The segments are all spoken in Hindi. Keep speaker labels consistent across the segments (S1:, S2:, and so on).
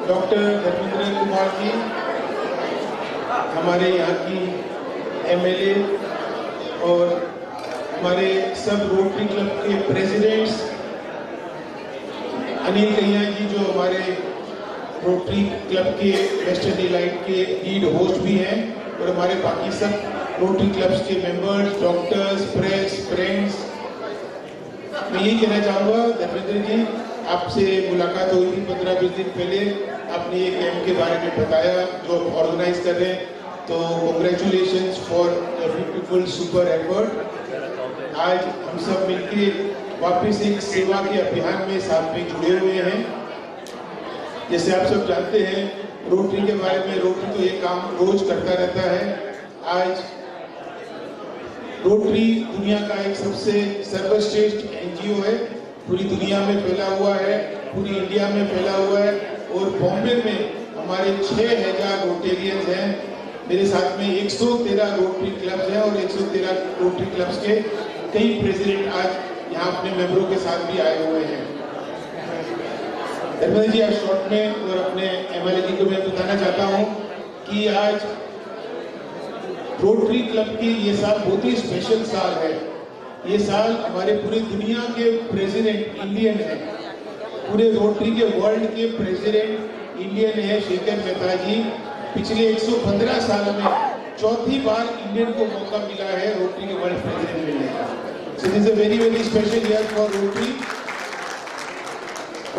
S1: डॉक्टर धर्मेंद्र कुमार जी, हमारे यहाँ की एमएलए और हमारे सब रोटरी क्लब के प्रेसिडेंट्स, अनिल कहिया जी जो हमारे रोटरी क्लब के वेस्टर्न डिलाइट के लीड होस्ट भी हैं, और हमारे बाकी सब रोटरी क्लब्स के मेंबर्स, डॉक्टर्स, प्रेस, फ्रेंड्स। मैं यही कहना चाहूँगा धर्मेंद्र जी, आपसे मुलाकात हुई थी 15-20 दिन पहले। आपने ये कैंप के बारे में बताया जो आप ऑर्गेनाइज कर रहे हैं, तो congratulations for the beautiful super effort. आज हम सब मिलके वापस एक सेवा के अभियान में साथ में जुड़े हुए हैं। जैसे आप सब जानते हैं रोटरी के बारे में, रोटरी तो ये काम रोज करता रहता है। आज रोटरी दुनिया का एक सबसे सर्वश्रेष्ठ एनजीओ है, पूरी दुनिया में फैला हुआ है, पूरी इंडिया में फैला हुआ है, और बॉम्बे में हमारे 6000 रोटेरियंस हैं। मेरे साथ में 113 रोटरी क्लब्स हैं और 113 रोटरी क्लब्स के कई प्रेसिडेंट आज यहाँ अपने मेंबरों के साथ भी आए हुए हैं। धर्मेंद्र जी, आज शॉर्ट में और अपने एमएलए जी को मैं बताना चाहता हूँ कि आज रोटरी क्लब की ये साल बहुत ही स्पेशल साल है। ये साल हमारे पूरी दुनिया के प्रेसिडेंट इंडियन हैं, पूरे रोटरी के वर्ल्ड के प्रेसिडेंट इंडियन है शेखर मेहता जी। पिछले 115 साल में चौथी बार इंडियन को मौका मिला है रोटरी के वर्ल्ड प्रेसिडेंट मिलने का। So it is a very very special year for rotary.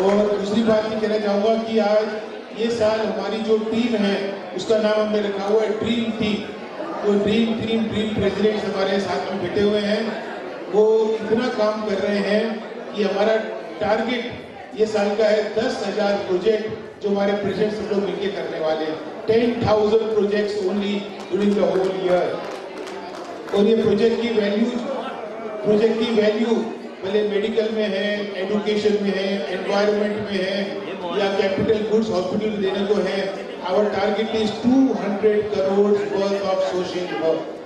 S1: और दूसरी बात ये कहना चाहूँगा कि आज ये साल हमारी जो टीम है उसका नाम हमने रखा हुआ है ड्रीम टीम। तो ड्रीम प्रेसिडेंट्स हमारे साथ में बैठे हुए हैं, वो इतना काम कर रहे हैं कि हमारा टारगेट ये साल का है 10,000 प्रोजेक्ट जो हमारे प्रेसिडेंट सब लोग मिलकर करने वाले हैं। 10,000 projects only during the whole year. और ये प्रोजेक्ट की वैल्यू भले मेडिकल में है, एजुकेशन में है, एनवायरनमेंट में है, या कैपिटल गुड्स हॉस्पिटल देने को है। Our target is 200 crore worth of social work.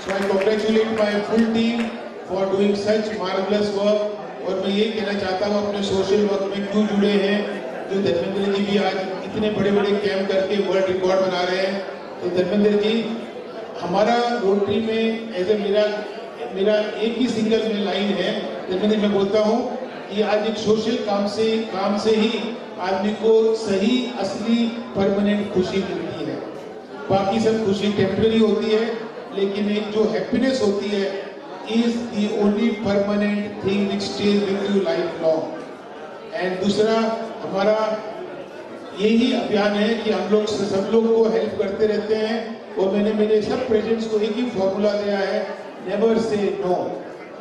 S1: So I congratulate my full team for doing such marvelous work। और मैं ये कहना चाहता हूँ अपने सोशल वर्क में क्यों जुड़े हैं, जो धर्मेंद्र जी भी आज इतने बड़े बड़े कैंप करके वर्ल्ड रिकॉर्ड बना रहे हैं। तो धर्मेंद्र जी, हमारा रोटरी में एज ए मेरा एक ही सिंगल में लाइन है धर्मेंद्र, मैं बोलता हूँ कि आज एक सोशल काम से ही आदमी को सही असली परमानेंट खुशी मिलती है। बाकी सब खुशी टेम्पररी होती है, लेकिन एक जो हैप्पीनेस होती है is the only permanent thing which stage with you life long. And दूसरा हमारा यही अभियान है कि हम लोग सब लोग को हेल्प करते रहते हैं, और मैंने मेरे सब प्रेसिडेंट्स को एक ही फॉर्मूला दिया है, नेवर से नो।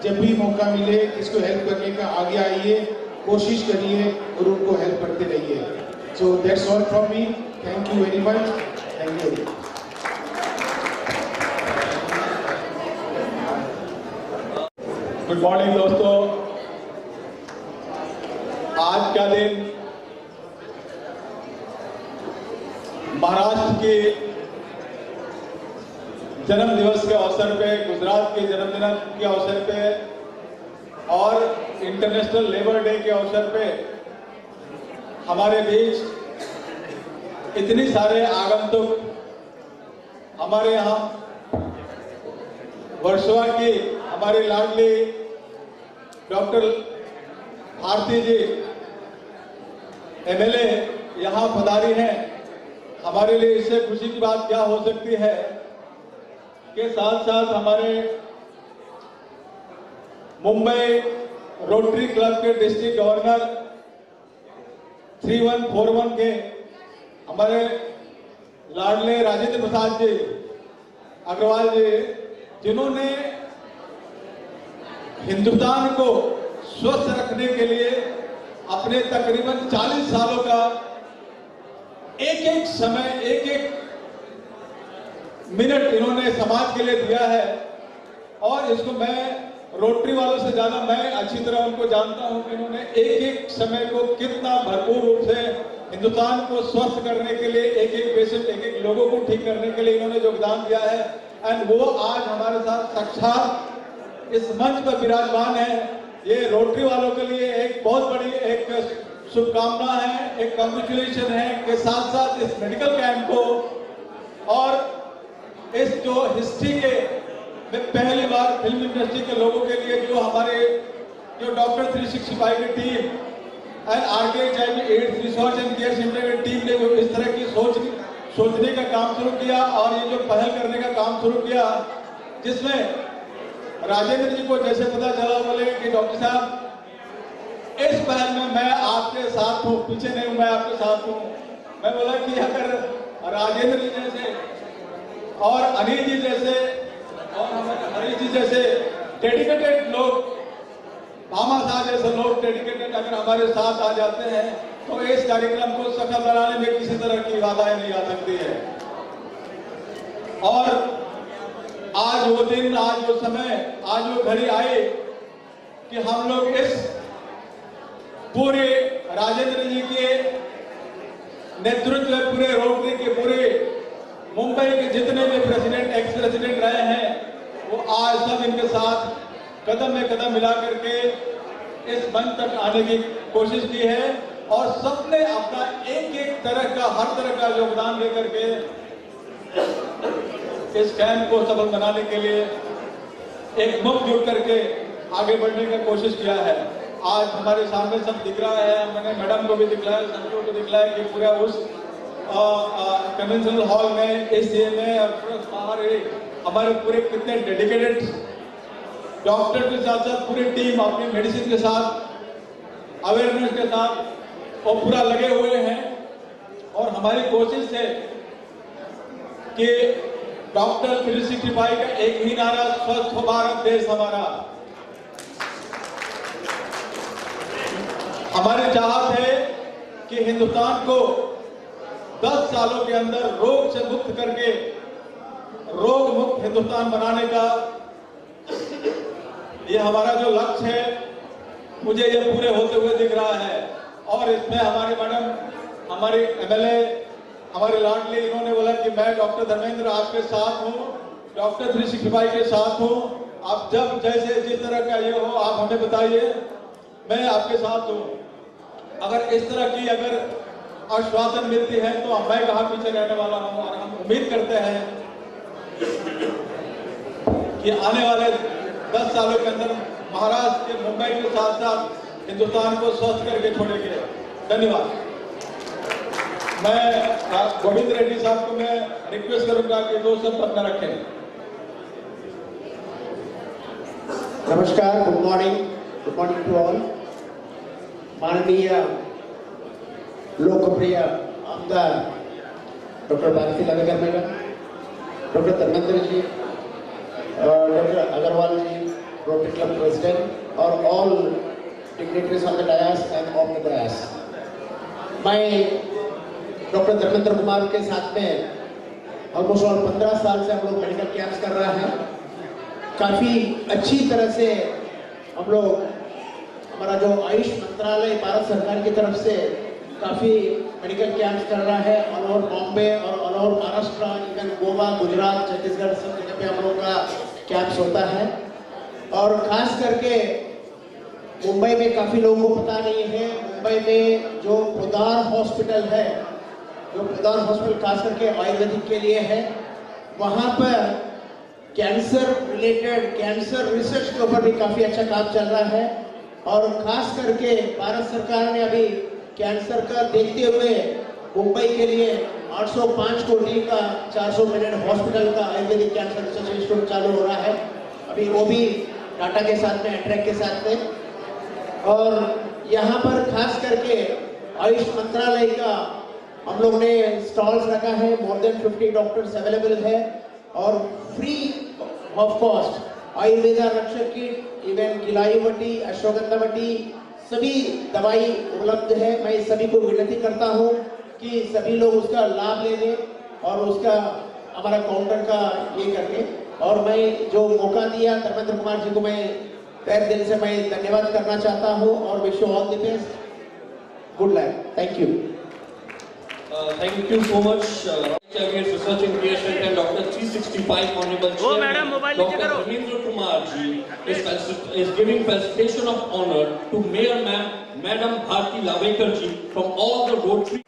S1: जब भी मौका मिले इसको हेल्प करने का आगे आइए, कोशिश करिए और उनको हेल्प करते रहिए। So that's all from me. Thank you very much. Thank you.
S2: Good morning दोस्तों। आज का दिन महाराष्ट्र के जन्म दिवस के अवसर पे, गुजरात के जन्मदिन के अवसर पे और इंटरनेशनल लेबर डे के अवसर पे हमारे बीच इतनी सारे आगंतुक, हमारे यहाँ वर्सोवा की हमारी लाडली डॉक्टर भारती जी एमएलए यहाँ पधारी हैं। हमारे लिए इससे खुशी की बात क्या हो सकती है के साथ साथ हमारे मुंबई रोटरी क्लब के डिस्ट्रिक्ट गवर्नर 3141 के हमारे लाडले राजेंद्र प्रसाद जी अग्रवाल जी, जिन्होंने हिंदुस्तान को स्वस्थ रखने के लिए अपने तकरीबन 40 सालों का एक एक समय, एक एक मिनट इन्होंने समाज के लिए दिया है। और इसको मैं रोटरी वालों से ज्यादा मैं अच्छी तरह उनको जानता हूं कि इन्होंने एक एक समय को कितना भरपूर रूप से हिंदुस्तान को स्वस्थ करने के लिए, एक एक पेशेंट, एक एक लोगों को ठीक करने के लिए इन्होंने योगदान दिया है। एंड वो आज हमारे साथ साक्षात इस मंच पर विराजमान है। ये रोटरी वालों के लिए एक बहुत बड़ी एक शुभकामना है, एक कांग्रेचुलेशन है के साथ साथ इस मेडिकल कैंप को और इस जो हिस्ट्री के में पहली बार फिल्म इंडस्ट्री के लोगों के लिए जो हमारे जो डॉक्टर 365 की team and RK HIV AIDS research and care centre की टीम ने जो इस तरह की सोचने का काम शुरू किया और ये जो पहल करने का काम शुरू किया, जिसमें राजेंद्र जी को जैसे पता चला बोले कि डॉक्टर साहब इस पहल में मैं आपके साथ हूँ, पीछे नहीं हूँ, मैं आपके साथ हूँ। मैं बोला कि अगर राजेंद्र जी जैसे और अनिल जी जैसे और हमारे हरीश जी जैसे डेडिकेटेड लोग, भामा साहब जैसे लोग डेडिकेटेड अगर हमारे साथ आ जाते हैं तो इस कार्यक्रम को सफल बनाने में किसी तरह की बाधाएं नहीं आ सकती है। और आज वो दिन, आज वो समय, आज वो घड़ी आई कि हम लोग इस पूरे राजेंद्र जी के नेतृत्व में पूरे रोटरी के पूरे मुंबई के जितने भी प्रेसिडेंट एक्स प्रेसिडेंट रहे हैं वो आज सब इनके साथ कदम में कदम मिला करके इस मंच तक आने की कोशिश की है और सबने अपना एक एक तरह का हर तरह का योगदान देकर के इस कैंप को सफल बनाने के लिए एक मुक्त जुट करके आगे बढ़ने का कोशिश किया है। आज हमारे सामने सब दिख रहा है, मैंने मैडम को भी दिखलाया, संतों को दिखलाया कि पूरा उस कन्वेंशनल हॉल में एसीए में हमारे पूरे कितने डेडिकेटेड डॉक्टर के साथ साथ पूरी टीम अपनी मेडिसिन के साथ अवेयरनेस के साथ और पूरा लगे हुए हैं। और हमारी कोशिश है कि डॉक्टर 365 का एक ही नारा, स्वस्थ भारत देश हमारा। हमारी चाहत है कि हिंदुस्तान को 10 सालों के अंदर रोग से मुक्त करके रोग मुक्त हिंदुस्तान बनाने का ये हमारा जो लक्ष्य है, मुझे ये पूरे होते हुए दिख रहा है। और इसमें हमारे मैडम, हमारे MLA, हमारे लाडली, इन्होंने बोला कि मैं डॉक्टर धर्मेंद्र आपके साथ हूँ, डॉक्टर 365 के साथ हूँ। आप जब जैसे जिस तरह का ये हो आप हमें बताइए, मैं आपके साथ हूँ। अगर इस तरह की अगर आश्वासन मिलती है तो मैं कहाँ पीछे रहने वाला हूँ। और हम उम्मीद करते हैं कि आने वाले 10 सालों के अंदर महाराष्ट्र के मुंबई के साथ साथ हिंदुस्तान को स्वस्थ करके छोड़ेंगे। धन्यवाद। मैं गोविंद रेड्डी साहब को मैं रिक्वेस्ट करूंगा कि 2 शब्द न रखें।
S3: नमस्कार, गुड मॉर्निंग टू ऑल। माननीय लोकप्रिय आमदार doctor Bharati Lavekar madam, doctor Dharmendra ji, doctor Agrawal ji, Rotary club president और all dignitaries on the dais and off the dais. मैं डॉक्टर धर्मेंद्र कुमार के साथ में ऑलमोस्ट 15 साल से हम लोग मेडिकल कैंप्स कर रहे हैं। काफ़ी अच्छी तरह से हम लोग, हमारा जो आयुष मंत्रालय भारत सरकार की तरफ से काफ़ी मेडिकल कैंप्स कर रहा है ऑल ओवर बॉम्बे और all over Maharashtra, even Goa, Gujarat, Chhattisgarh, सब जगह पे हम लोग का कैंप्स होता है। और खास करके मुंबई में काफ़ी लोगों को पता नहीं है, मुंबई में जो पोदार हॉस्पिटल है, जो पोदार हॉस्पिटल खास करके आयुर्वेदिक के लिए है, वहाँ पर कैंसर रिलेटेड, कैंसर रिसर्च के ऊपर भी काफ़ी अच्छा काम चल रहा है। और खास करके भारत सरकार ने अभी कैंसर का देखते हुए मुंबई के लिए 805 कोटी का 400 बेडेड हॉस्पिटल का आयुर्वेदिक कैंसर रिसर्च इंस्टीट्यूट चालू हो रहा है। अभी वो भी टाटा के साथ में, एट्रैक के साथ में। और यहाँ पर खास करके आयुष मंत्रालय का हम लोग ने स्टॉल्स रखा है, मोर देन 50 डॉक्टर्स अवेलेबल है और फ्री ऑफ कॉस्ट आयुर्वेदा रक्षक किट, इवन गिलायुवटी, अश्वगंधावटी, सभी दवाई उपलब्ध है। मैं सभी को विनती करता हूँ कि सभी लोग उसका लाभ ले लें और उसका हमारा काउंटर का ये करके। और मैं जो मौका दिया धर्मेंद्र कुमार जी को मैं तहे दिल से मैं धन्यवाद करना चाहता हूँ और wish you all the best, good luck, thank you.
S4: Thank you so much. Service Research and Creation and Dr. 365 Honorable Chairman Dr. Dharmendra Kumar ji is giving presentation of honor to Mayor Madam Bharti Lavekar ji from all the Rotary.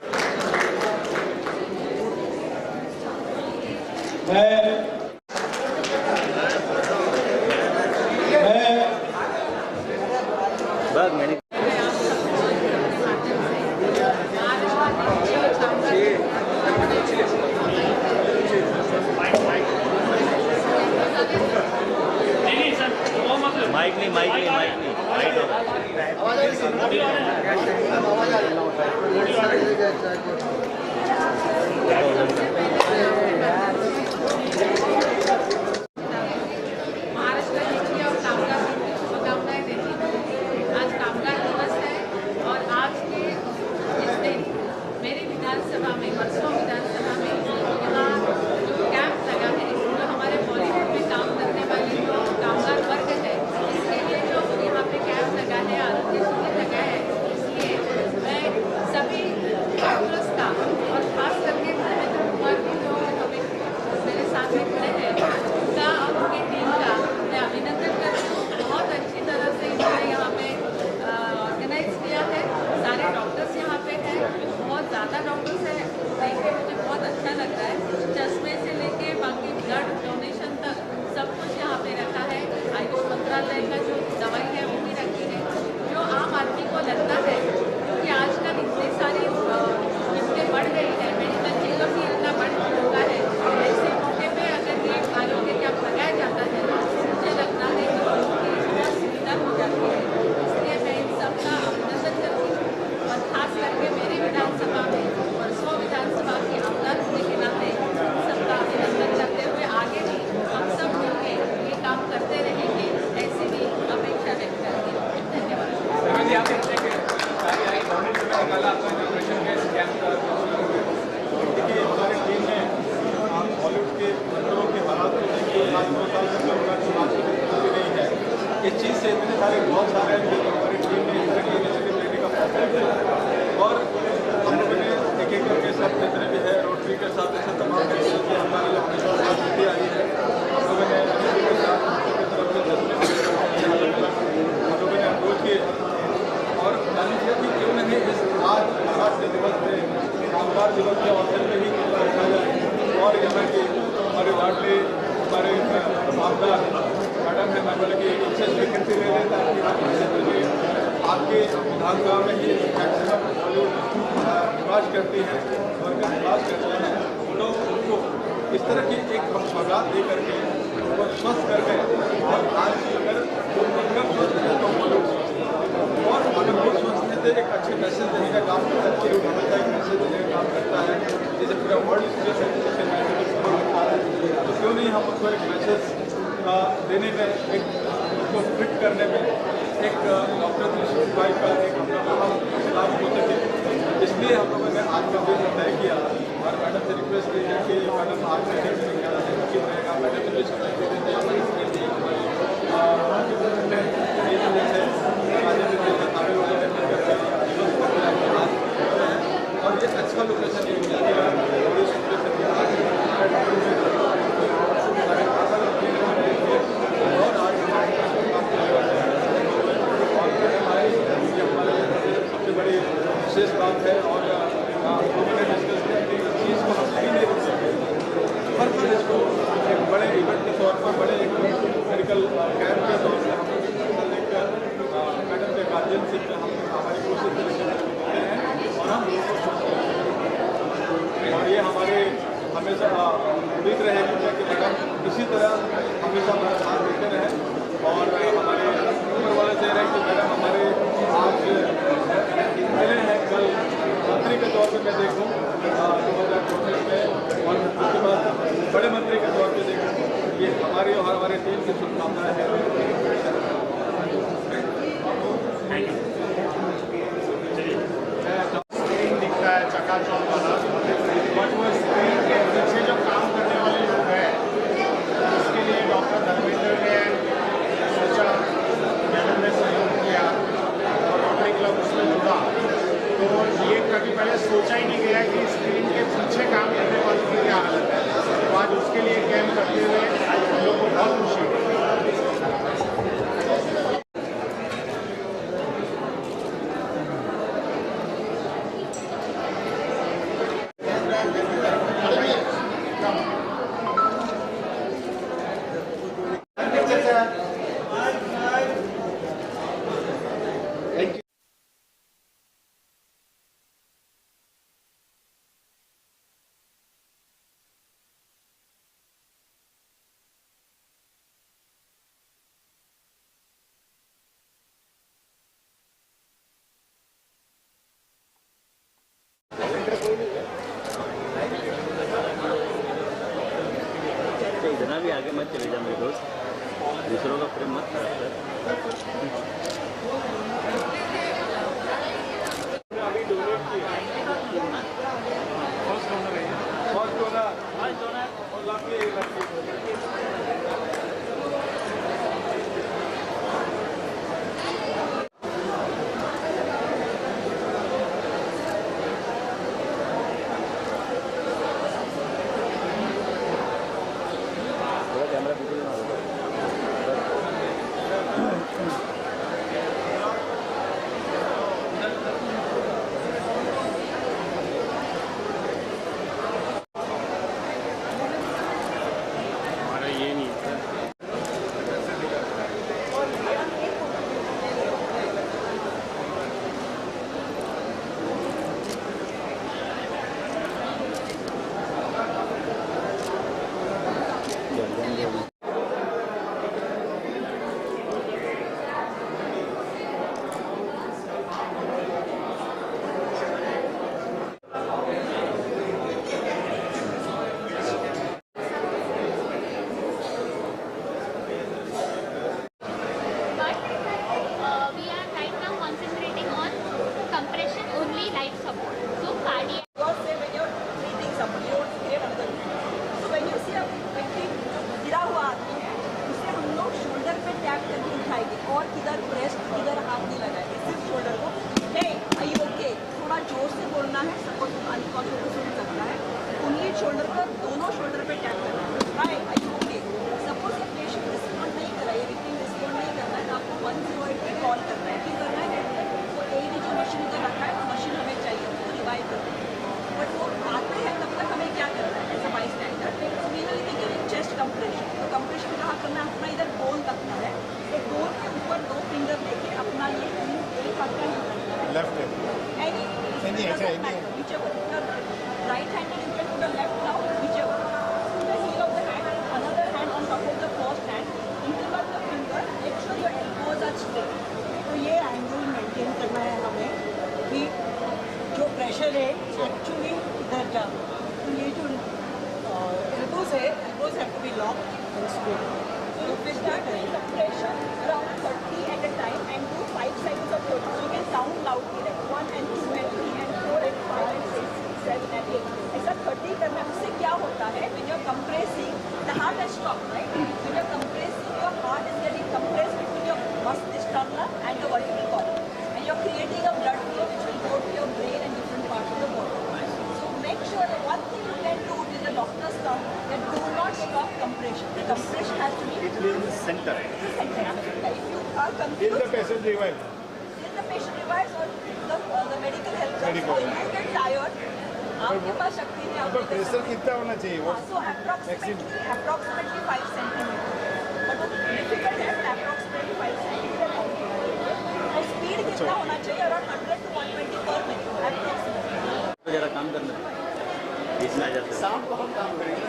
S5: Mic नहीं
S6: महाराष्ट्र राज्य और कामगार शुभकामनाएं देती हूँ। आज कामगार दिवस है और आज के इस दिन मेरी विधानसभा में वर्सों विधानसभा में यहाँ जो कैंप लगा है, जो हमारे बॉलीवुड में काम करने वाले जो कामगार वर्ग है, इसके लिए जो यहाँ पे कैंप लगा है, आरोग्य शिविर लगा है, इसलिए मैं सभी डॉक्टर्स का और खास करके धर्मेंद्र कुमार जी जो हमें मेरे साथ में खड़े हैं उनका और उनकी टीम का मैं अभिनंदन करती हूँ। बहुत अच्छी तरह से इन्होंने यहाँ पे ऑर्गेनाइज किया है। सारे डॉक्टर्स यहाँ पे हैं, बहुत ज़्यादा डॉक्टर्स हैं, देख के मुझे बहुत अच्छा लग रहा है। चश्मे से लेके बाकी ब्लड डोनेशन तक सब कुछ यहाँ पे रखा है। आयुष मंत्रालय का जो दवाई है वो भी रखी है, जो आम आदमी को लगता है कि आजकल इतनी सारी कीमतें बढ़ गई है, मेडिकल चेकअप भी इतना बढ़ चुका है, ऐसे मौके पे अगर ये आरोग्य कैंप लगाया जाता है मुझे लगता है कि लोगों की बहुत सुविधा हो जाती है। इसलिए मैं इन सबका अभिनंदन करती हूँ और खास करके मेरी विधानसभा में वर्सों विधानसभा की आमदार होने के नाते सबका अभिनंदन करते हुए आगे भी हम सब मिलकर ये काम करते रहेंगे, ऐसी भी अपेक्षा व्यक्त करती हूँ। धन्यवाद।
S2: हमारी टीम ने बॉलीवुड के मंदिरों के हालात को देखिए, आज 2 साल से उनका चुनाव की नहीं है। इस चीज़ से इतने सारे बहुत सारे हमारी टीम ने इस तरह की इनिशिएटिव लेने का फैसला किया और हम लोगों ने एक एक करके सब जितने भी है रोटरी के साथ ऐसे तमाम हमारी हमेशा नीति आई है। हम लोगों ने रोटरी के साथ की तरफ से हम लोगों ने अप्रोच किए और मान लीजिए कि क्यों नहीं इस आज राष्ट्रीय दिवस में कामगार दिवस के अवसर पर ही रखा जाए और यहाँ की हमारे लाडले हमारे आमदार मैडम है, मैं बोले कि इनसे स्वीकृति ले लें ताकि आप इनसे मिलिए। आपके विधानसभा में ही मैक्सिमम बॉलीवुड निवास करती हैं और जब निवास करते हैं तो उनको इस तरह की एक हम सौगात दे करके उनको स्वस्थ कर गए और आज अगर वो इनकम स्वस्थ है तो बॉलीवुड और अगर वो स्वस्थ है तो एक अच्छे मैसेज देने का काम करता है। बॉलीवुड हमेशा एक मैसेज देने का काम करता है, जैसे पूरा वर्ल्ड स्पेस एजुकेशन मैसेज रखा है, तो क्यों नहीं हम उसको एक मैसेज देने में, एक उसको फिट करने में एक डॉक्टर 365 का एक लाभ हो सके। इसलिए हम लोगों ने आज का दिन तय किया और मैडम से रिक्वेस्ट की है कि मैडम आज के दिन में क्या रहेगा, मैडम मुझे समय दे देते हैं और ये अच्छा लोकेशन और आज सबसे बड़ी विशेष बात है और उन्होंने डिस्कस किया कि इस चीज़ को हम नहीं रोक सकते, पर इसको एक बड़े इवेंट के तौर पर, बड़े एक मेडिकल कैंप के तौर पर हम एक मैडम के गार्जियन से हम हमारी कोशिश करते हैं और हम और ये हमारे हमेशा उम्मीद रहेगी कि मैडम इसी तरह हमेशा हमारा साथ देते रहें और हमारे ऊपर वाले से रहे कि मैडम हमारे आज मिले हैं, कल मंत्री के तौर पर मैं देखूँ 2024 में और उसके बाद बड़े मंत्री के तौर पर देखूँ। ये हमारी और हमारे टीम की शुभकामनाएं हैं।
S7: दिखता है चकाचौंध वाला, बट वो स्क्रीन के पीछे जो काम करने वाले लोग हैं उसके लिए डॉक्टर धर्मेंद्र ने सोचा, मैडम ने सहयोग किया और रोटरी क्लब उसमें जुड़ा। तो ये कभी पहले सोचा ही नहीं गया कि स्क्रीन के पीछे काम करने वालों के लिए हालत है। तो आज उसके लिए कैंप करते हुए हम लोग को बहुत खुशी है।
S5: इतना भी आगे मत चले जा मेरे दोस्त, दूसरों का प्रेम मत खराब कर।
S8: और किधर ब्रेस्ट किधर हाथ नहीं लगाएंगे, सिर्फ शोल्डर को। नहीं आई ओके, थोड़ा जोर से बोलना है, सपोज अनकॉन्शियस को सुन सकता है। ओनली शोल्डर पर, दोनों शोल्डर पे टैप करना है। राइट, आई ओके। सपोज ये पेशेंट रिस्पॉन्ड नहीं कर रहा है, विक्टिम रिस्पॉन्ड नहीं कर रहा है, आपको 108 पे कॉल करना है। क्यों करना है? तो AED जो मशीन इधर रखा है, वो मशीन हमें चाहिए, उसको रिवाइव करना है। बट वो आते हैं तब तक हमें क्या करना है as a bystander? We will be giving chest compression. तो कंप्रेशन कहाँ करना है? अपना इधर बोन रखना है, एक बोन के ऊपर 2 फिंगर लेके अपना ये एक हाथ का
S7: left
S8: any whichever right hand you can put a left now, whichever. Put the heel of the hand, another hand on top of the first hand, interlock the finger, make sure your elbows are straight. तो ये एंगल मेंटेन करना है हमें कि जो प्रेशर है एक्चुअली इधर जा। तो ये जो elbows है, elbows have to be locked and straight. So we start doing the pressure around 30 at a time and do 5 cycles of 30. So you can count loudly like 1 and 2 and 3 and 4 and 5 and 6, 7 and 8. ऐसा 30 करना। उससे क्या होता है? When you're compressing, the heart has stopped, right? When you're compressing, your heart is getting compressed between your muscle sternum and the vertebral column, and you're creating a blood flow which will go to your brain and different parts of the body. So make sure that one thing you can do is the doctor's term that do not stop compression. The compression has to be
S7: in the center.
S8: center. If you are
S7: Till
S8: confused,
S7: the patient revive.
S8: till the patient revives or the medical help comes.
S7: Medical
S8: So if you get tired, आपके पास शक्ति नहीं,
S7: अब प्रेशर कितना होना चाहिए? वो
S8: so approximately 5 centimeter. But वो difficult है, approximately 5 centimeter. और speed कितना होना चाहिए? Around 100 to 120 per minute, approximately.
S5: तो जरा काम करना, इसमें आ जाता है।
S7: शाम को हम काम करेंगे।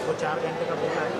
S7: वो 4 घंटे का बोला है।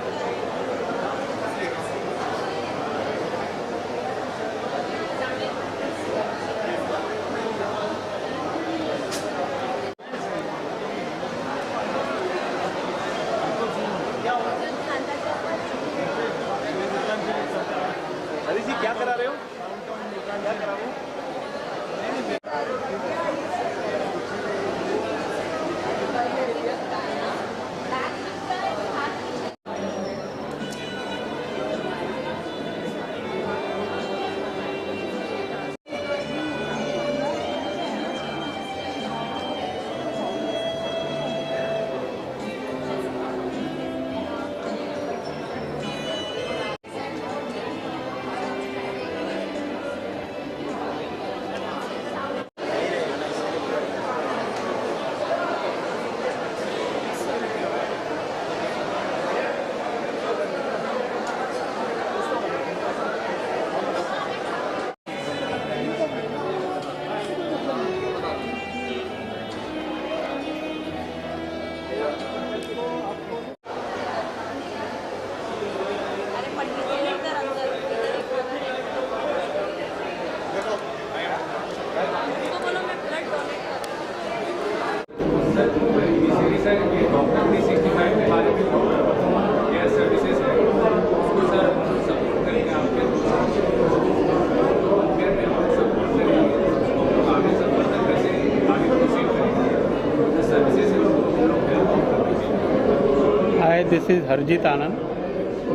S9: दिस इज़ हरजीत आनंद।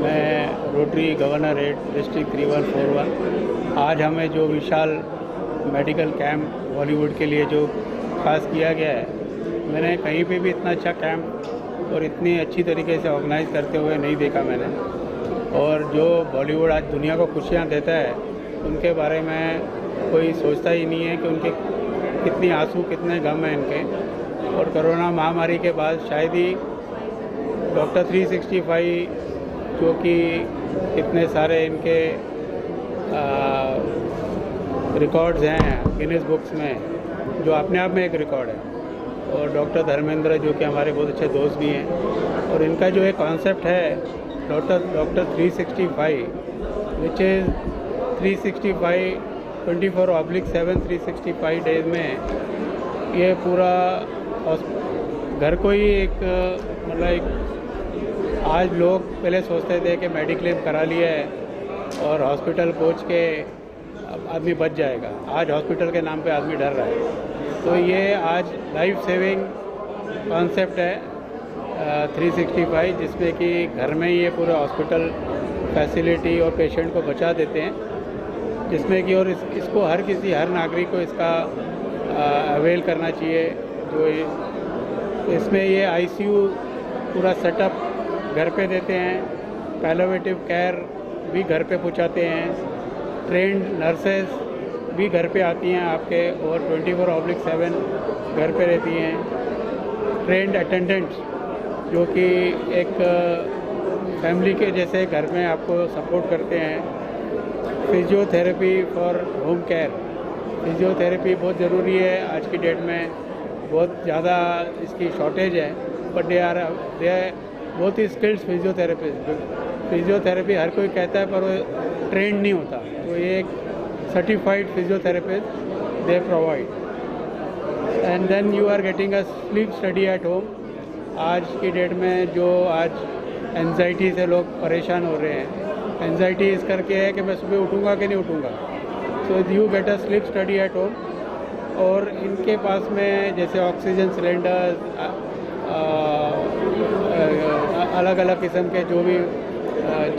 S9: मैं रोटरी गवर्नर एट डिस्ट्रिक्ट 3141। आज हमें जो विशाल मेडिकल कैंप बॉलीवुड के लिए जो खास किया गया है, मैंने कहीं पे भी इतना अच्छा कैंप और इतनी अच्छी तरीके से ऑर्गेनाइज करते हुए नहीं देखा मैंने। और जो बॉलीवुड आज दुनिया को खुशियाँ देता है, उनके बारे में कोई सोचता ही नहीं है कि उनके कितनी आंसू कितने गम हैं इनके। और कोरोना महामारी के बाद शायद ही डॉक्टर 365 जो कि इतने सारे इनके रिकॉर्ड्स हैं गिनीज बुक्स में, जो अपने आप में एक रिकॉर्ड है। और डॉक्टर धर्मेंद्र जो कि हमारे बहुत अच्छे दोस्त भी हैं, और इनका जो एक कॉन्सेप्ट है डॉक्टर 365, विच इज़ 365 24/7 365 डेज में ये पूरा घर को ही एक मतलब एक आज लोग पहले सोचते थे कि मेडिक्लेम करा लिया है और हॉस्पिटल पहुंच के आदमी बच जाएगा। आज हॉस्पिटल के नाम पे आदमी डर रहा है। तो ये आज लाइफ सेविंग कॉन्सेप्ट है 365, जिसमें कि घर में ही ये पूरा हॉस्पिटल फैसिलिटी और पेशेंट को बचा देते हैं, जिसमें कि और इसको हर नागरिक को इसका अवेल करना चाहिए। जो इसमें ये आईसीयू पूरा सेटअप घर पे देते हैं, पैलिएटिव केयर भी घर पे पहुंचाते हैं, ट्रेंड नर्सेस भी घर पे आती हैं आपके, और 24/7 घर पे रहती हैं। ट्रेंड अटेंडेंट्स जो कि एक फैमिली के जैसे घर में आपको सपोर्ट करते हैं। Physiotherapy for home care, physiotherapy बहुत ज़रूरी है आज की डेट में, बहुत ज़्यादा इसकी शॉर्टेज है। बट दे आर बहुत ही स्किल्ड फिजियोथेरेपिस्ट। फिजियोथेरेपी हर कोई कहता है पर वो ट्रेंड नहीं होता, तो ये एक certified physiotherapist they provide. And then you are getting a sleep study at home. आज की डेट में जो आज एंजाइटी से लोग परेशान हो रहे हैं, एंजाइटी इस करके है कि मैं सुबह उठूँगा कि नहीं उठूँगा, so you get a sleep study at home. और इनके पास में जैसे ऑक्सीजन सिलेंडर, अलग अलग किस्म के जो भी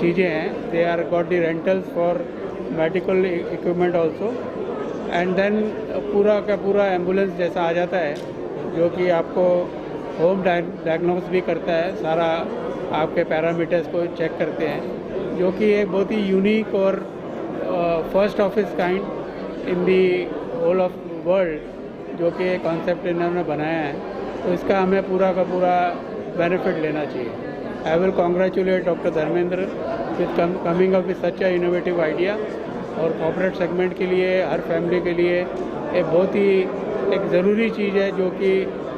S9: चीज़ें हैं, they are got the rentals for medical equipment also. And then पूरा का पूरा एम्बुलेंस जैसा आ जाता है, जो कि आपको होम डायग्नोस भी करता है, सारा आपके पैरामीटर्स को चेक करते हैं, जो कि एक बहुत ही यूनिक और first of its kind in the whole of world जो कि एक कॉन्सेप्ट इन्होंने बनाया है। तो इसका हमें पूरा का पूरा बेनिफिट लेना चाहिए। I will congratulate doctor Dharmendra with coming up with such a innovative idea. और कॉर्पोरेट सेगमेंट के लिए, हर फैमिली के लिए एक बहुत ही एक ज़रूरी चीज़ है, जो कि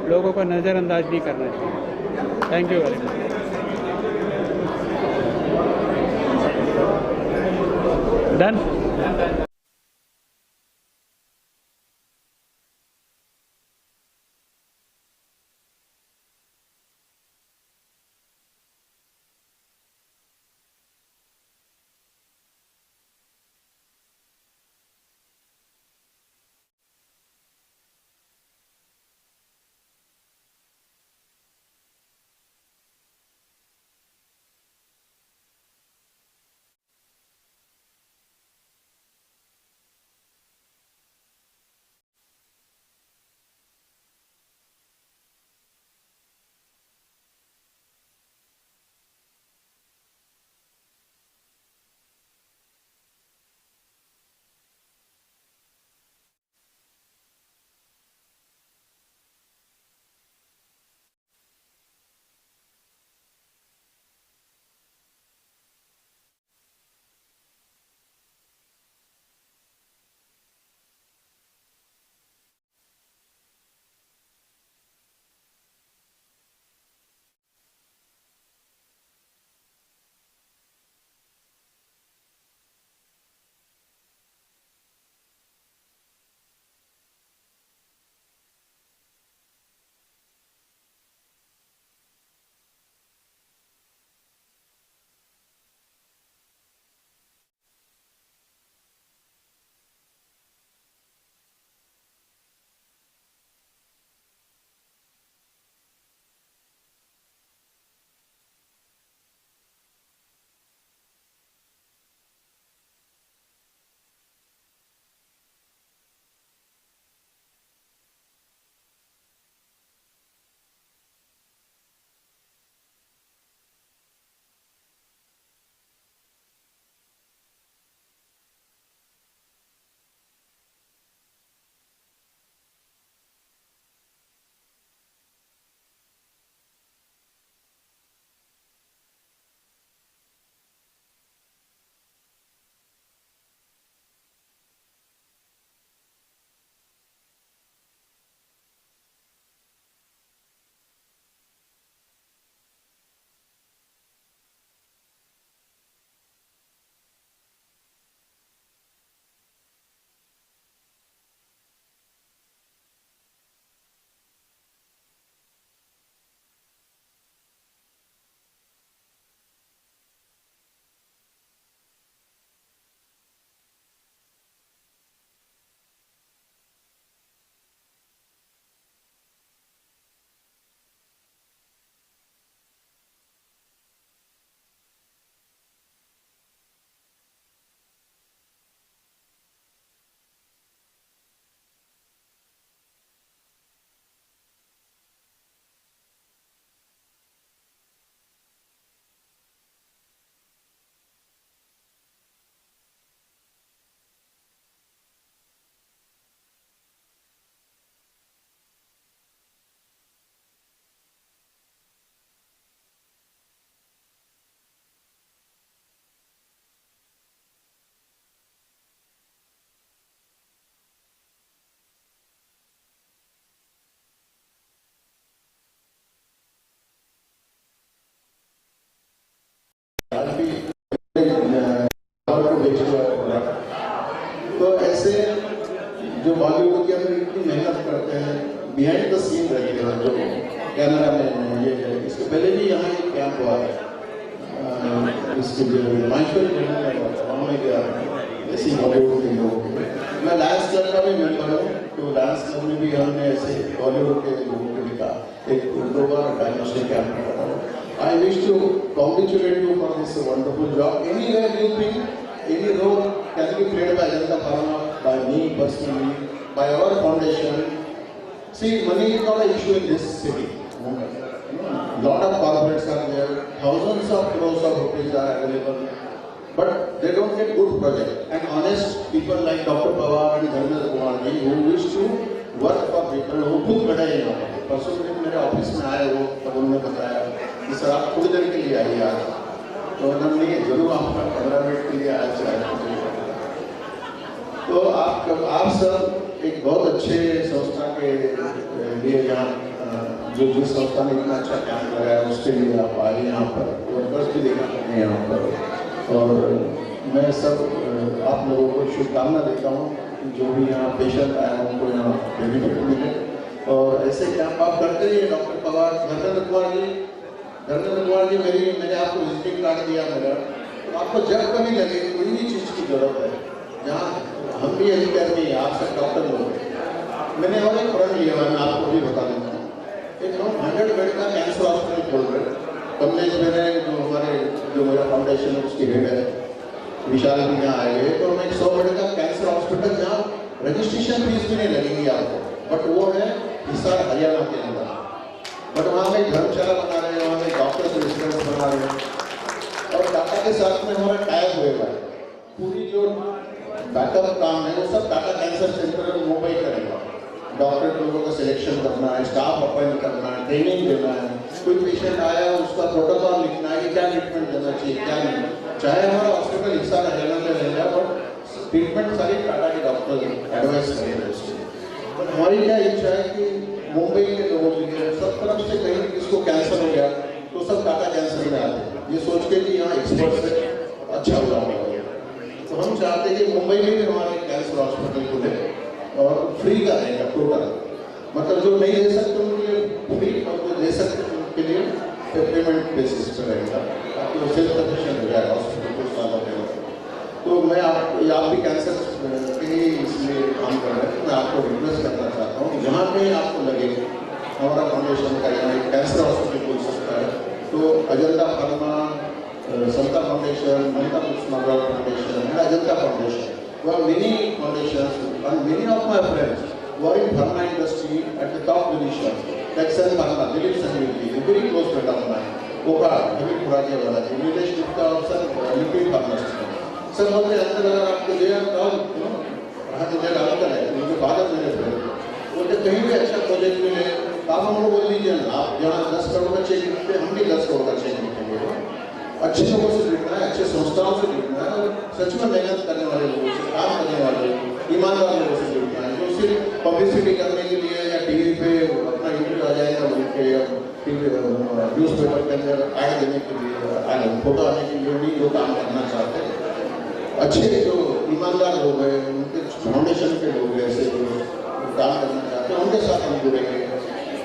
S9: लोगों को नज़रअंदाज नहीं करना चाहिए। Thank you very much. Done.
S3: बेचने वाला प्रोडक्ट। तो ऐसे जो बॉलीवुड के अंदर इतनी मेहनत करते हैं, बिहाइंड द सीन रहते हैं, जो कैमरा में ये है। इसके पहले भी यहाँ एक कैंप हुआ है, इसके जो माइशोरी वहाँ में गया ऐसी बॉलीवुड के लोग। मैं डांस क्लब का भी मेंबर हूँ, तो डांस क्लब में भी हमने ऐसे बॉलीवुड के लोगों को लिखा एक 2 बार डायग्नोस्टिक कैंप करा। I wish to congratulate you for this wonderful job. Anywhere you think any role can be played by Ajanta Pharma, by me personally, by our foundation. See, money is not an issue in this city. Lot of corporates are there, thousands of crores of rupees are available, but they don't get good project. And honest people like Dr. Pawar and Dharmendra Kumar ji, who wish to work for people, वो खुद बैठे हैं यहाँ पर। परसों जब मेरे ऑफिस में आए वो, तब उन्होंने बताया कि सर आप थोड़ी देर के लिए आइए आज, तो उन्होंने जरूर आपका 15 मिनट के लिए आज चाहिए। तो आप सब एक बहुत अच्छे संस्था के लिए यहाँ जो जिस संस्था ने इतना अच्छा काम लगाया उसके लिए आप आए यहाँ पर, वर्कर्स भी देखा हैं यहाँ पर। और मैं सब आप लोगों को शुभकामना देता हूँ, जो भी यहाँ पेशेंट आए हैं उनको यहाँ बेनिफिट मिले। और ऐसे कैंप आप करते रहिए। डॉक्टर पवार, धर्मेंद्र कुमार जी मैंने आपको विजिटिंग कार्ड दिया मेरा, तो आपको जब कभी लगे कोई भी चीज़ की जरूरत है, जहाँ हम भी हेल्थ केयर में आप सब डॉक्टर लोग, मैंने और एक प्रण लिया है, मैं आपको भी बता देता हूँ। एक हम 100 बेड का कैंसर हॉस्पिटल खोल रहे हैं कमलेश मेरे, जो मेरा फाउंडेशन है उसकी हेड है विशाल भी यहाँ आए हुए। तो हम एक 100 बेड का कैंसर हॉस्पिटल, जहाँ रजिस्ट्रेशन फीस भी नहीं लगेगी आपको, बट वो है हिसार हरियाणा के अंदर। बट वहाँ में धर्मशाला बना रहे हैं, वहाँ में डॉक्टर्स रेजिडेंस बना रहे हैं, और टाटा के साथ में हमारा टाइप हुएगा। पूरी जो बैकअप काम है वो सब टाटा कैंसर सेंटर में मुंबई करेगा। डॉक्टर लोगों का सिलेक्शन करना है, स्टाफ अपॉइंट करना है, ट्रेनिंग देना है, कोई पेशेंट आया उसका प्रोटोकॉल लिखना है कि क्या ट्रीटमेंट देना चाहिए क्या नहीं। चाहे हमारा हॉस्पिटल हिस्सा हरियाणा में रहेगा, बट ट्रीटमेंट सारी टाटा के डॉक्टर एडवाइस करेंगे उसको। बट हमारी क्या इच्छा है कि मुंबई के लोगों के लिए सब तरफ से कहीं किसको कैंसर हो गया तो सब टाटा कैंसर में आते हैं, ये सोच के कि यहाँ एक्सपर्ट से अच्छा हो जाएगा। तो हम चाहते हैं कि मुंबई में भी हमारे कैंसर हॉस्पिटल खुले और फ्री का रहेगा टोटल, मतलब जो नहीं ले सकते उनके लिए फ्री, और जो ले सकते उनके लिए पेमेंट बेसिस पर रहेगा, ताकि वो सेल्फ सफिशिएंट हो जाए हॉस्पिटल को साल होने। तो मैं आप भी कैंसर के लिए इसलिए काम कर रहे हैं, मैं आपको रिक्वेस्ट करना चाहता हूँ कि जहाँ पे आपको लगे हमारा फाउंडेशन का यहाँ एक कैंसर हॉस्पिटल खुल सकता है, तो Ajanta pharma, Santa Foundation, Mahindra Kushnagar Foundation, and Ajanta Foundation. There are many foundations, and many of my friends who are in pharma industry at the top position, like Sun Pharma, Dilip Sanjeev, a very close friend of mine, Oka, David Purajewala, Nilesh Gupta, sir, liquid pharmacist. Sir, बोलते हैं अंदर अगर आपको दे कॉल, वहाँ तो जगह अंदर है, उनके फादर मेरे फ्रेंड, बोलते कहीं भी अच्छा प्रोजेक्ट मिले, आप हमको बोल दीजिए ना, आप जहाँ 10 करोड़ का चेक लिखते हैं, हम भी 10 करोड़ का चेक लिखेंगे। अच्छे लोगों से जुड़ना है, अच्छे संस्थाओं से जुड़ना है, और सच में मेहनत करने वाले लोगों से, काम करने वाले ईमानदार लोगों से जुड़ना है, जो सिर्फ पब्लिसिटी करने के लिए या टीवी पे अपना इंटरव्यू आ जाएगा बोल के, या न्यूज़ पेपर के अंदर ऐड देने के लिए, फोटो आने के लिए नहीं जो काम करना चाहते हैं। अच्छे जो ईमानदार लोग हैं, उनके फाउंडेशन के लोग हैं, ऐसे जो काम करना चाहते हैं, उनके साथ हम जुड़ेंगे।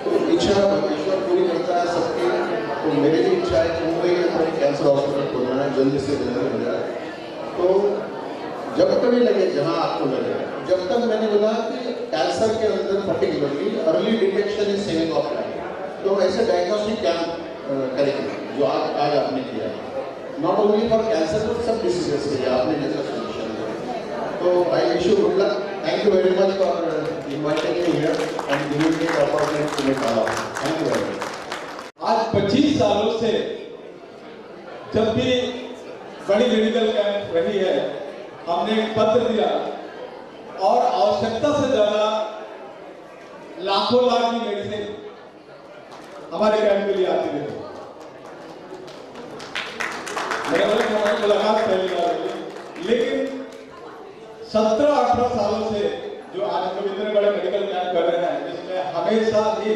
S3: तो इच्छा ईश्वर पूरी करता है सबकी। तो मेरी भी इच्छा है कि मुंबई में कोई कैंसर हॉस्पिटल खोलना है, जल्दी से जल्दी हो जाए। तो जब कभी लगे, जहाँ आपको लगे, जब तक मैंने बोला कि कैंसर के अंदर particularly early detection is saving of life, तो ऐसे डायग्नोस्टिक कैंप करेंगे जो आज आपने किया, not only for cancer but सब डिसीजेस के लिए आपने जैसा सोल्यूशन दिया। तो I wish you good luck. Thank you very much for inviting me here and giving me the opportunity to make our. Thank you very much.
S2: आज 25 सालों से जब भी बड़ी मेडिकल कैंप रही है, हमने एक पत्र दिया और आवश्यकता से ज्यादा लाखों लाख की मेडिसिन हमारे कैंप के लिए आती रही। हमारी मुलाकात पहली बार हुई, लेकिन 17-18 सालों से जो आज हम लोग इतने बड़े मेडिकल कैंप कर रहे हैं, जिसमें हमेशा ही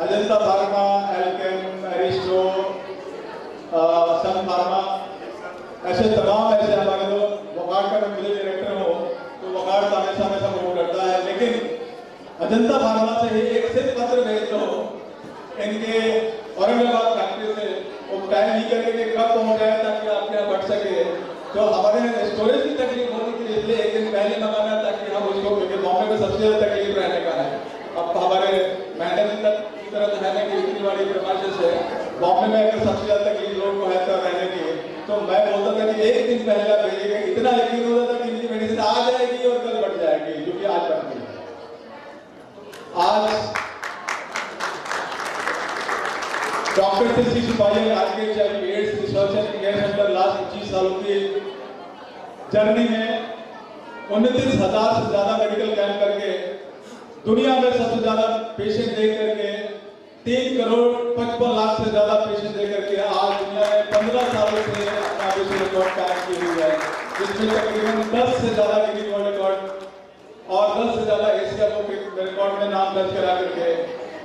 S2: अजंता फार्मा, एल्केम, एरिस्टो, सन फार्मा, ऐसे तमाम ऐसे हमारे अजंता फार्मा से ही एक सिर्फ पत्र भेज दो इनके औरंगाबाद फैक्ट्री से, वो टाइम ही करके कि कब पहुंच जाए ताकि आपके यहाँ बढ़ सके। तो हमारे स्टोरेज की तकलीफ होती थी, इसलिए एक दिन पहले मंगाना ताकि हम उसको, क्योंकि बॉम्बे में सबसे ज्यादा तकलीफ रहने का है। अब हमारे मैडम की तरह है ना कि इतनी बड़ी प्रिमाइसेस है, बॉम्बे में अगर सबसे ज्यादा तकलीफ लोगों को है तो रहने की, तो मैं बोलता था कि एक दिन पहले आप भेजिएगा। इतना यकीन होता था कि इनकी मेडिसिन आ जाएगी और कल बढ़ जाएगी, जो कि आज बढ़ती है। आज डॉक्टर टीसी सिपाही आज के ads research and care centre last 25 सालों की जर्नी में 29,000 से ज्यादा मेडिकल कैंप करके दुनिया में सबसे ज्यादा पेशेंट देख करके 3 करोड़ 55 लाख से ज्यादा पेशेंट देख करके आज दुनिया में 15 सालों से अपना विश्व रिकॉर्ड कायम की हुई है, जिसमें तकरीबन 10 से ज्यादा गिनीज वर्ल्ड रिकॉर्ड और 10 से ज्यादा एशिया बुक रिकॉर्ड में नाम दर्ज करा करके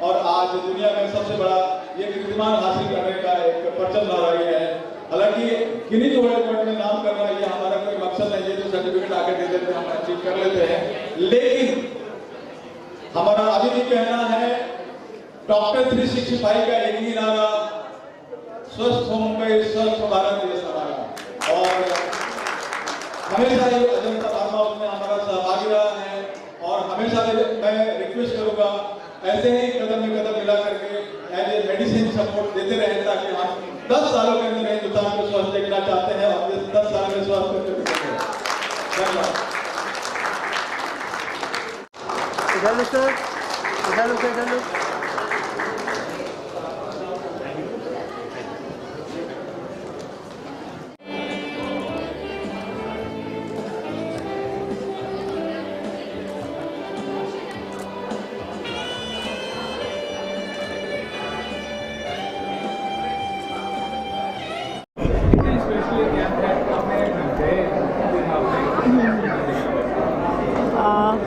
S2: और आज दुनिया में सबसे बड़ा ये कीर्तिमान हासिल करने का एक परचम लहरा रही है। हालांकि गिनीज वर्ल्ड रिकॉर्ड में नाम करना ये हमारा कोई मकसद नहीं है, जो सर्टिफिकेट आगे दे देते हैं हम अचीव कर लेते हैं, लेकिन हमारा अभी भी कहना है डॉक्टर 365 का एक ही नारा, स्वस्थ हो मुंबई, स्वस्थ भारत देश हमारा। और हमेशा ये अजंता फार्मा उसमें हमारा सहभागी रहा है और हमेशा मैं रिक्वेस्ट करूंगा ऐसे ही कदम में कदम मिला करके एज ए मेडिसिन सपोर्ट देते रहे, ताकि हम 10 सालों के अंदर हिंदुस्तान को स्वस्थ देखना चाहते हैं और 10 साल में स्वस्थ करके दिखाएंगे। धन्यवाद।
S9: इधर लो सर, इधर लो, इधर लो।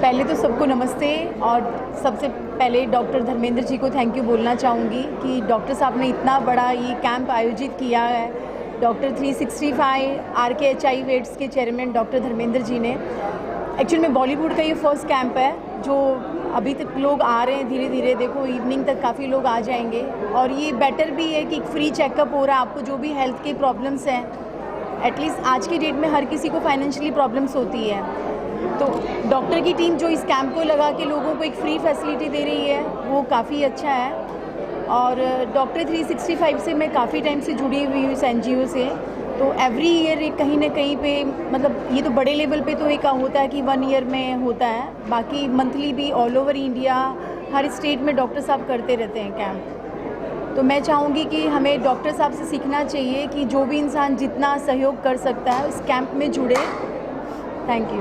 S10: पहले तो सबको नमस्ते और सबसे पहले डॉक्टर धर्मेंद्र जी को थैंक यू बोलना चाहूँगी कि डॉक्टर साहब ने इतना बड़ा ये कैंप आयोजित किया है। डॉक्टर 365 RKHI एड्स के चेयरमैन डॉक्टर धर्मेंद्र जी ने, एक्चुअल में बॉलीवुड का ये फर्स्ट कैंप है जो अभी तक लोग आ रहे हैं धीरे धीरे, देखो इवनिंग तक काफ़ी लोग आ जाएंगे और ये बेटर भी है कि फ्री चेकअप हो रहा है। आपको जो भी हेल्थ के प्रॉब्लम्स हैं, एटलीस्ट आज की डेट में हर किसी को फाइनेंशियली प्रॉब्लम्स होती है, तो डॉक्टर की टीम जो इस कैंप को लगा के लोगों को एक फ्री फैसिलिटी दे रही है वो काफ़ी अच्छा है। और डॉक्टर 365 से मैं काफ़ी टाइम से जुड़ी हुई हूँ इस NGO से, तो एवरी ईयर कहीं ना कहीं पे, मतलब ये तो बड़े लेवल पे तो एक होता है कि 1 ईयर में होता है, बाकी मंथली भी ऑल ओवर इंडिया हर स्टेट में डॉक्टर साहब करते रहते हैं कैंप। तो मैं चाहूँगी कि हमें डॉक्टर साहब से सीखना चाहिए कि जो भी इंसान जितना सहयोग कर सकता है उस कैंप में जुड़े। Thank you.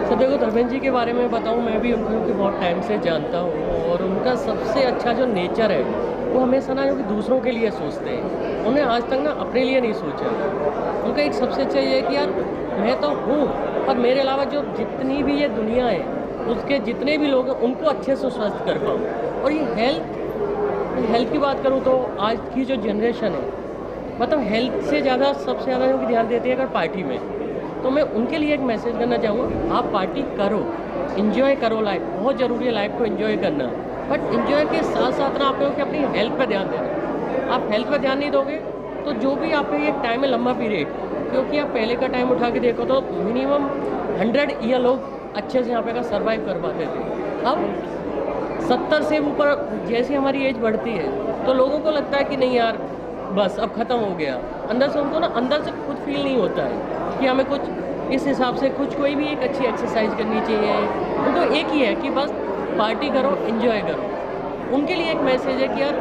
S11: तो देखो धर्मेंद्र जी के बारे में बताऊं, मैं भी उनको बहुत टाइम से जानता हूं और उनका सबसे अच्छा जो नेचर है वो हमेशा ना जो कि दूसरों के लिए सोचते हैं, उन्हें आज तक ना अपने लिए नहीं सोचा। उनका एक सबसे अच्छा ये है कि यार मैं तो हूँ पर मेरे अलावा जो जितनी भी ये दुनिया है उसके जितने भी लोग हैं उनको अच्छे से स्वस्थ कर पाऊँ। और ये हेल्थ की बात करूँ तो आज की जो जनरेशन है मतलब हेल्थ से ज़्यादा सबसे ज़्यादा जो कि ध्यान देती है अगर पार्टी में, तो मैं उनके लिए एक मैसेज करना चाहूँगा, आप पार्टी करो, एंजॉय करो लाइफ, बहुत ज़रूरी है लाइफ को एंजॉय करना, बट एंजॉय के साथ साथ ना आपको कि अपनी हेल्थ पर ध्यान देना। आप हेल्थ पर ध्यान नहीं दोगे तो जो भी आप पे एक टाइम है लंबा पीरियड, क्योंकि आप पहले का टाइम उठा के देखो तो मिनिमम 100 ईयर लोग अच्छे से यहाँ पे का सर्वाइव कर पाते थे। अब 70 से ऊपर जैसे हमारी एज बढ़ती है तो लोगों को लगता है कि नहीं यार बस अब ख़त्म हो गया, अंदर से उनको ना अंदर से खुद फील नहीं होता है कि हमें कुछ इस हिसाब से कुछ कोई भी एक अच्छी एक्सरसाइज करनी चाहिए। उनको एक ही है कि बस पार्टी करो, एंजॉय करो। उनके लिए एक मैसेज है कि यार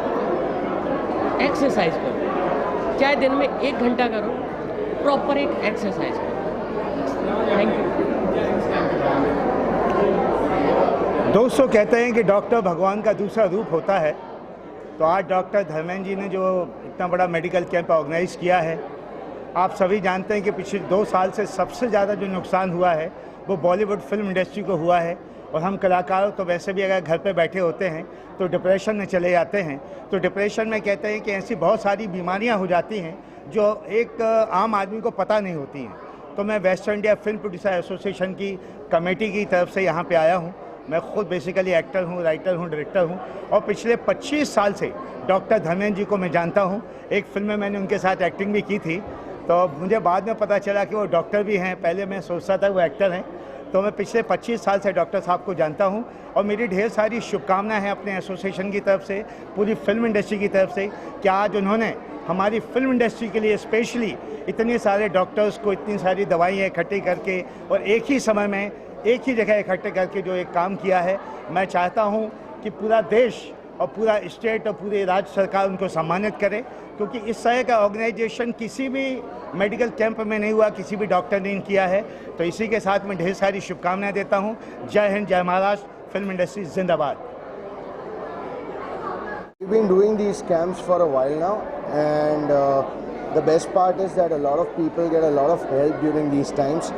S11: एक्सरसाइज करो, चाहे दिन में 1 घंटा करो, प्रॉपर एक एक्सरसाइज करो। Thank you.
S12: दोस्तों कहते हैं कि डॉक्टर भगवान का दूसरा रूप होता है, तो आज डॉक्टर धर्मेंद्र जी ने जो इतना बड़ा मेडिकल कैंप ऑर्गेनाइज़ किया है, आप सभी जानते हैं कि पिछले 2 साल से सबसे ज़्यादा जो नुकसान हुआ है वो बॉलीवुड फिल्म इंडस्ट्री को हुआ है। और हम कलाकार तो वैसे भी अगर घर पे बैठे होते हैं तो डिप्रेशन में चले जाते हैं। तो डिप्रेशन में कहते हैं कि ऐसी बहुत सारी बीमारियां हो जाती हैं जो एक आम आदमी को पता नहीं होती हैं। तो मैं waste India film producer association की कमेटी की तरफ से यहाँ पे आया हूँ। मैं खुद बेसिकली एक्टर हूँ, राइटर हूँ, डायरेक्टर हूँ और पिछले 25 साल से डॉक्टर धर्मेंद्र जी को मैं जानता हूँ। एक फिल्म में मैंने उनके साथ एक्टिंग भी की थी, तो मुझे बाद में पता चला कि वो डॉक्टर भी हैं। पहले मैं सोचता था वो एक्टर हैं। तो मैं पिछले 25 साल से डॉक्टर साहब को जानता हूं और मेरी ढेर सारी शुभकामनाएं हैं अपने एसोसिएशन की तरफ से, पूरी फिल्म इंडस्ट्री की तरफ से, कि आज उन्होंने हमारी फिल्म इंडस्ट्री के लिए स्पेशली इतने सारे डॉक्टर्स को इतनी सारी दवाइयाँ इकट्ठी करके और एक ही समय में एक ही जगह इकट्ठे करके जो एक काम किया है। मैं चाहता हूँ कि पूरा देश और पूरा स्टेट और पूरी राज्य सरकार उनको सम्मानित करे, क्योंकि इस तरह का ऑर्गेनाइजेशन किसी भी मेडिकल कैंप में नहीं हुआ, किसी भी डॉक्टर ने किया है। तो इसी के साथ मैं ढेर सारी शुभकामनाएं देता हूं। जय हिंद, जय महाराष्ट्र, फिल्म इंडस्ट्री जिंदाबाद।
S13: We've been doing these camps for a while now, and the best part is that a lot of people get a lot of help during these times.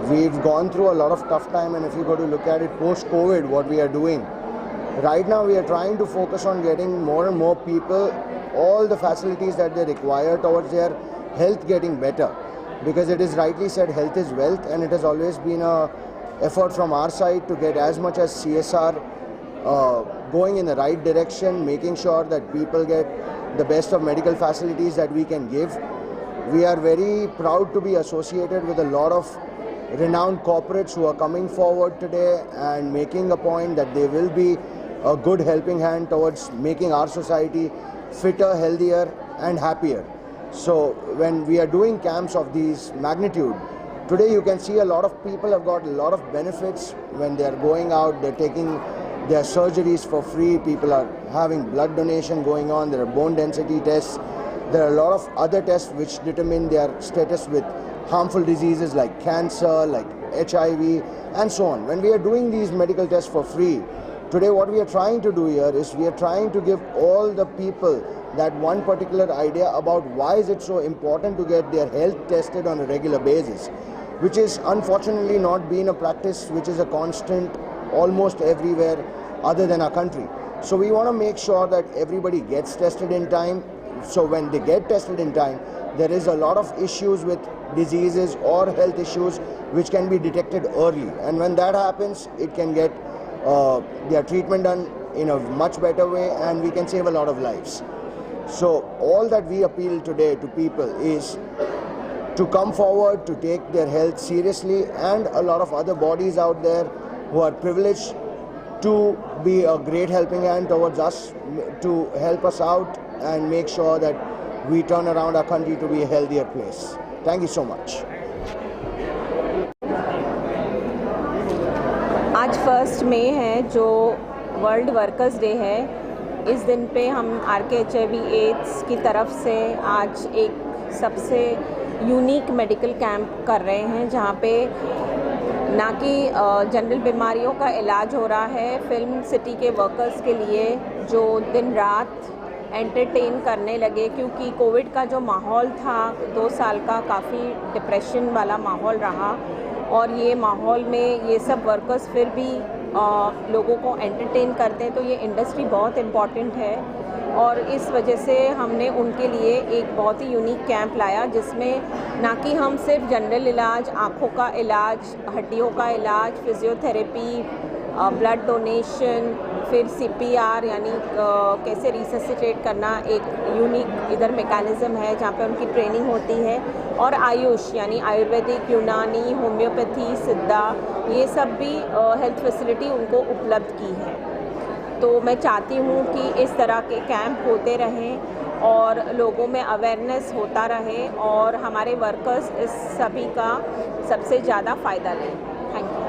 S13: We've gone through a lot of tough time, and if you go to look at it post-COVID, what we are doing right now, we are trying to focus on getting more and more people all the facilities that they require towards their health getting better, because it is rightly said, health is wealth, and it has always been a effort from our side to get as much as CSR going in the right direction, making sure that people get the best of medical facilities that we can give. We are very proud to be associated with a lot of renowned corporates who are coming forward today and making a point that they will be a good helping hand towards making our society fitter, healthier and happier. So when we are doing camps of these magnitude, today you can see a lot of people have got a lot of benefits when they are going out, they're taking their surgeries for free, people are having blood donation going on, there are bone density tests, there are a lot of other tests which determine their status with harmful diseases like cancer, like HIV and so on. When we are doing these medical tests for free, today what we are trying to do here is we are trying to give all the people that one particular idea about why is it so important to get their health tested on a regular basis, which is unfortunately not been a practice which is a constant almost everywhere other than our country. So we want to make sure that everybody gets tested in time. So when they get tested in time, there is a lot of issues with diseases or health issues which can be detected early, and when that happens, it can get their treatment done in a much better way, and we can save a lot of lives. So all that we appeal today to people is to come forward, to take their health seriously, and a lot of other bodies out there who are privileged to be a great helping hand towards us, to help us out and make sure that we turn around our country to be a healthier place. Thank you so much.
S14: आज 1 मई है जो वर्ल्ड वर्कर्स डे है। इस दिन पे हम RKHIV/AIDS की तरफ से आज एक सबसे यूनिक मेडिकल कैंप कर रहे हैं, जहाँ पे ना कि जनरल बीमारियों का इलाज हो रहा है, फिल्म सिटी के वर्कर्स के लिए जो दिन रात एंटरटेन करने लगे, क्योंकि कोविड का जो माहौल था 2 साल का काफ़ी डिप्रेशन वाला माहौल रहा, और ये माहौल में ये सब वर्कर्स फिर भी लोगों को एंटरटेन करते हैं, तो ये इंडस्ट्री बहुत इम्पॉर्टेंट है। और इस वजह से हमने उनके लिए एक बहुत ही यूनिक कैंप लाया, जिसमें ना कि हम सिर्फ जनरल इलाज, आँखों का इलाज, हड्डियों का इलाज, फिजियोथेरेपी, ब्लड डोनेशन, फिर CPR यानी कैसे रिससिटेट करना, एक यूनिक इधर मैकेनिज़्म है जहाँ पे उनकी ट्रेनिंग होती है, और आयुष यानी आयुर्वेदिक, यूनानी, होम्योपैथी, सिद्धा, ये सब भी हेल्थ फैसिलिटी उनको उपलब्ध की है। तो मैं चाहती हूँ कि इस तरह के कैंप होते रहें और लोगों में अवेयरनेस होता रहे और हमारे वर्कर्स इस सभी का सबसे ज़्यादा फ़ायदा लें। Thank you.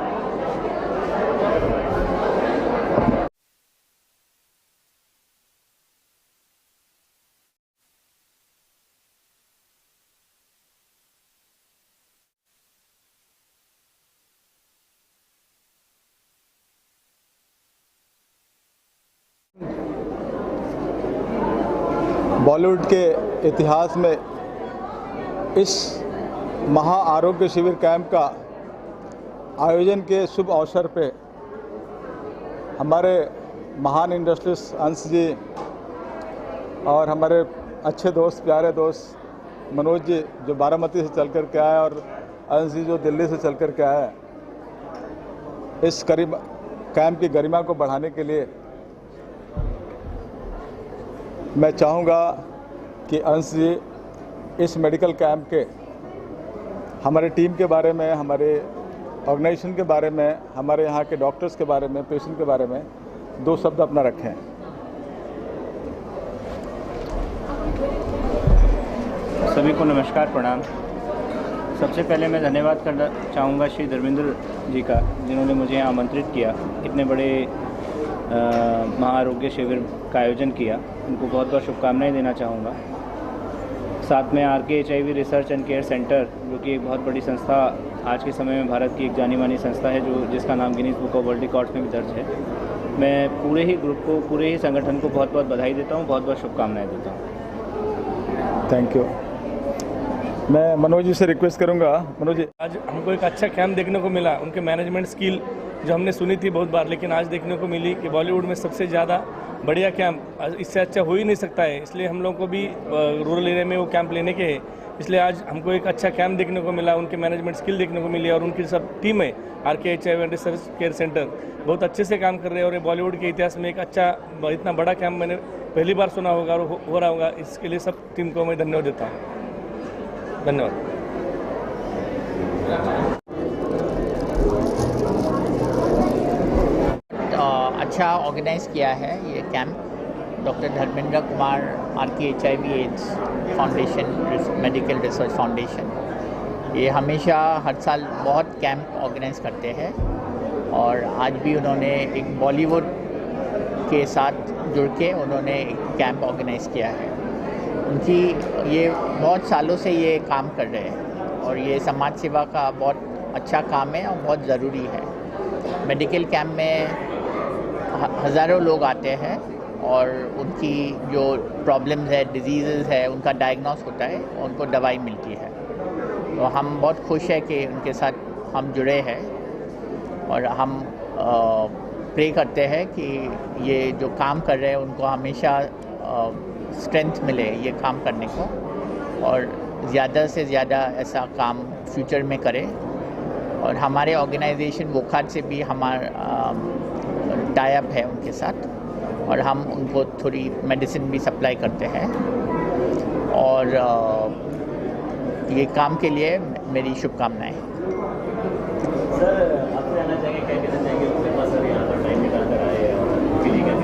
S2: बॉलीवुड के इतिहास में इस महा आरोग्य शिविर कैंप का आयोजन के शुभ अवसर पे हमारे महान इंडस्ट्रियलिस्ट अंश जी और हमारे अच्छे दोस्त, प्यारे दोस्त मनोज जी, जो बारामती से चल कर के आए और अंश जी जो दिल्ली से चल कर के आया है, इस कैंप की गरिमा को बढ़ाने के लिए मैं चाहूँगा कि अंश जी इस मेडिकल कैंप के हमारे टीम के बारे में, हमारे ऑर्गेनाइजेशन के बारे में, हमारे यहाँ के डॉक्टर्स के बारे में, पेशेंट के बारे में 2 शब्द अपना रखें।
S5: सभी को नमस्कार, प्रणाम। सबसे पहले मैं धन्यवाद करना चाहूँगा श्री धर्मेंद्र जी का, जिन्होंने मुझे यहाँ आमंत्रित किया, इतने बड़े महाआरोग्य शिविर का आयोजन किया। उनको बहुत बहुत शुभकामनाएं देना चाहूँगा। साथ में RKHIV research and care centre, जो कि एक बहुत बड़ी संस्था आज के समय में भारत की एक जानी मानी संस्था है, जिसका नाम Guinness book of world records में भी दर्ज है। मैं पूरे ही ग्रुप को, पूरे ही संगठन को बहुत बहुत बधाई देता हूँ, बहुत बहुत शुभकामनाएं देता हूँ।
S2: Thank you. मैं मनोज जी से रिक्वेस्ट करूंगा। मनोज जी,
S15: आज हमको एक अच्छा कैंप देखने को मिला। उनके मैनेजमेंट स्किल जो हमने सुनी थी बहुत बार, लेकिन आज देखने को मिली कि बॉलीवुड में सबसे ज़्यादा बढ़िया कैंप इससे अच्छा हो ही नहीं सकता है। इसलिए हम लोग को भी रूरल एरिया में वो कैंप लेने के हैं। इसलिए आज हमको एक अच्छा कैंप देखने को मिला, उनके मैनेजमेंट स्किल देखने को मिली, और उनकी सब टीम है RKHIV रिसर्च केयर सेंटर बहुत अच्छे से काम कर रहे हैं। और ये बॉलीवुड के इतिहास में एक अच्छा, इतना बड़ा कैंप मैंने पहली बार सुना होगा और हो रहा होगा। इसके लिए सब टीम को मैं धन्यवाद देता हूँ। धन्यवाद।
S16: अच्छा ऑर्गेनाइज किया है ये camp doctor Dharmendra Kumar RKHIV AIDS foundation, medical research foundation. ये हमेशा हर साल बहुत कैंप ऑर्गेनाइज करते हैं, और आज भी उन्होंने एक बॉलीवुड के साथ जुड़ के उन्होंने एक कैंप ऑर्गेनाइज किया है। उनकी ये बहुत सालों से ये काम कर रहे हैं, और ये समाज सेवा का बहुत अच्छा काम है और बहुत ज़रूरी है। मेडिकल कैंप में हज़ारों लोग आते हैं, और उनकी जो प्रॉब्लम्स है, डिजीज़ है, उनका डायग्नोस होता है और उनको दवाई मिलती है। तो हम बहुत खुश हैं कि उनके साथ हम जुड़े हैं, और हम प्रे करते हैं कि ये जो काम कर रहे हैं उनको हमेशा स्ट्रेंथ मिले ये काम करने को, और ज़्यादा से ज़्यादा ऐसा काम फ्यूचर में करें। और हमारे ऑर्गेनाइजेशन वोखाट से भी हमारा टाई अप है उनके साथ, और हम उनको थोड़ी मेडिसिन भी सप्लाई करते हैं। और ये काम के लिए मेरी शुभकामनाएं।
S5: सर, आपसे जानना चाहेंगे, क्या कहना चाहेंगे उसके पास सर यहाँ पर टाइम निकाल कर आए और फीलिंग है?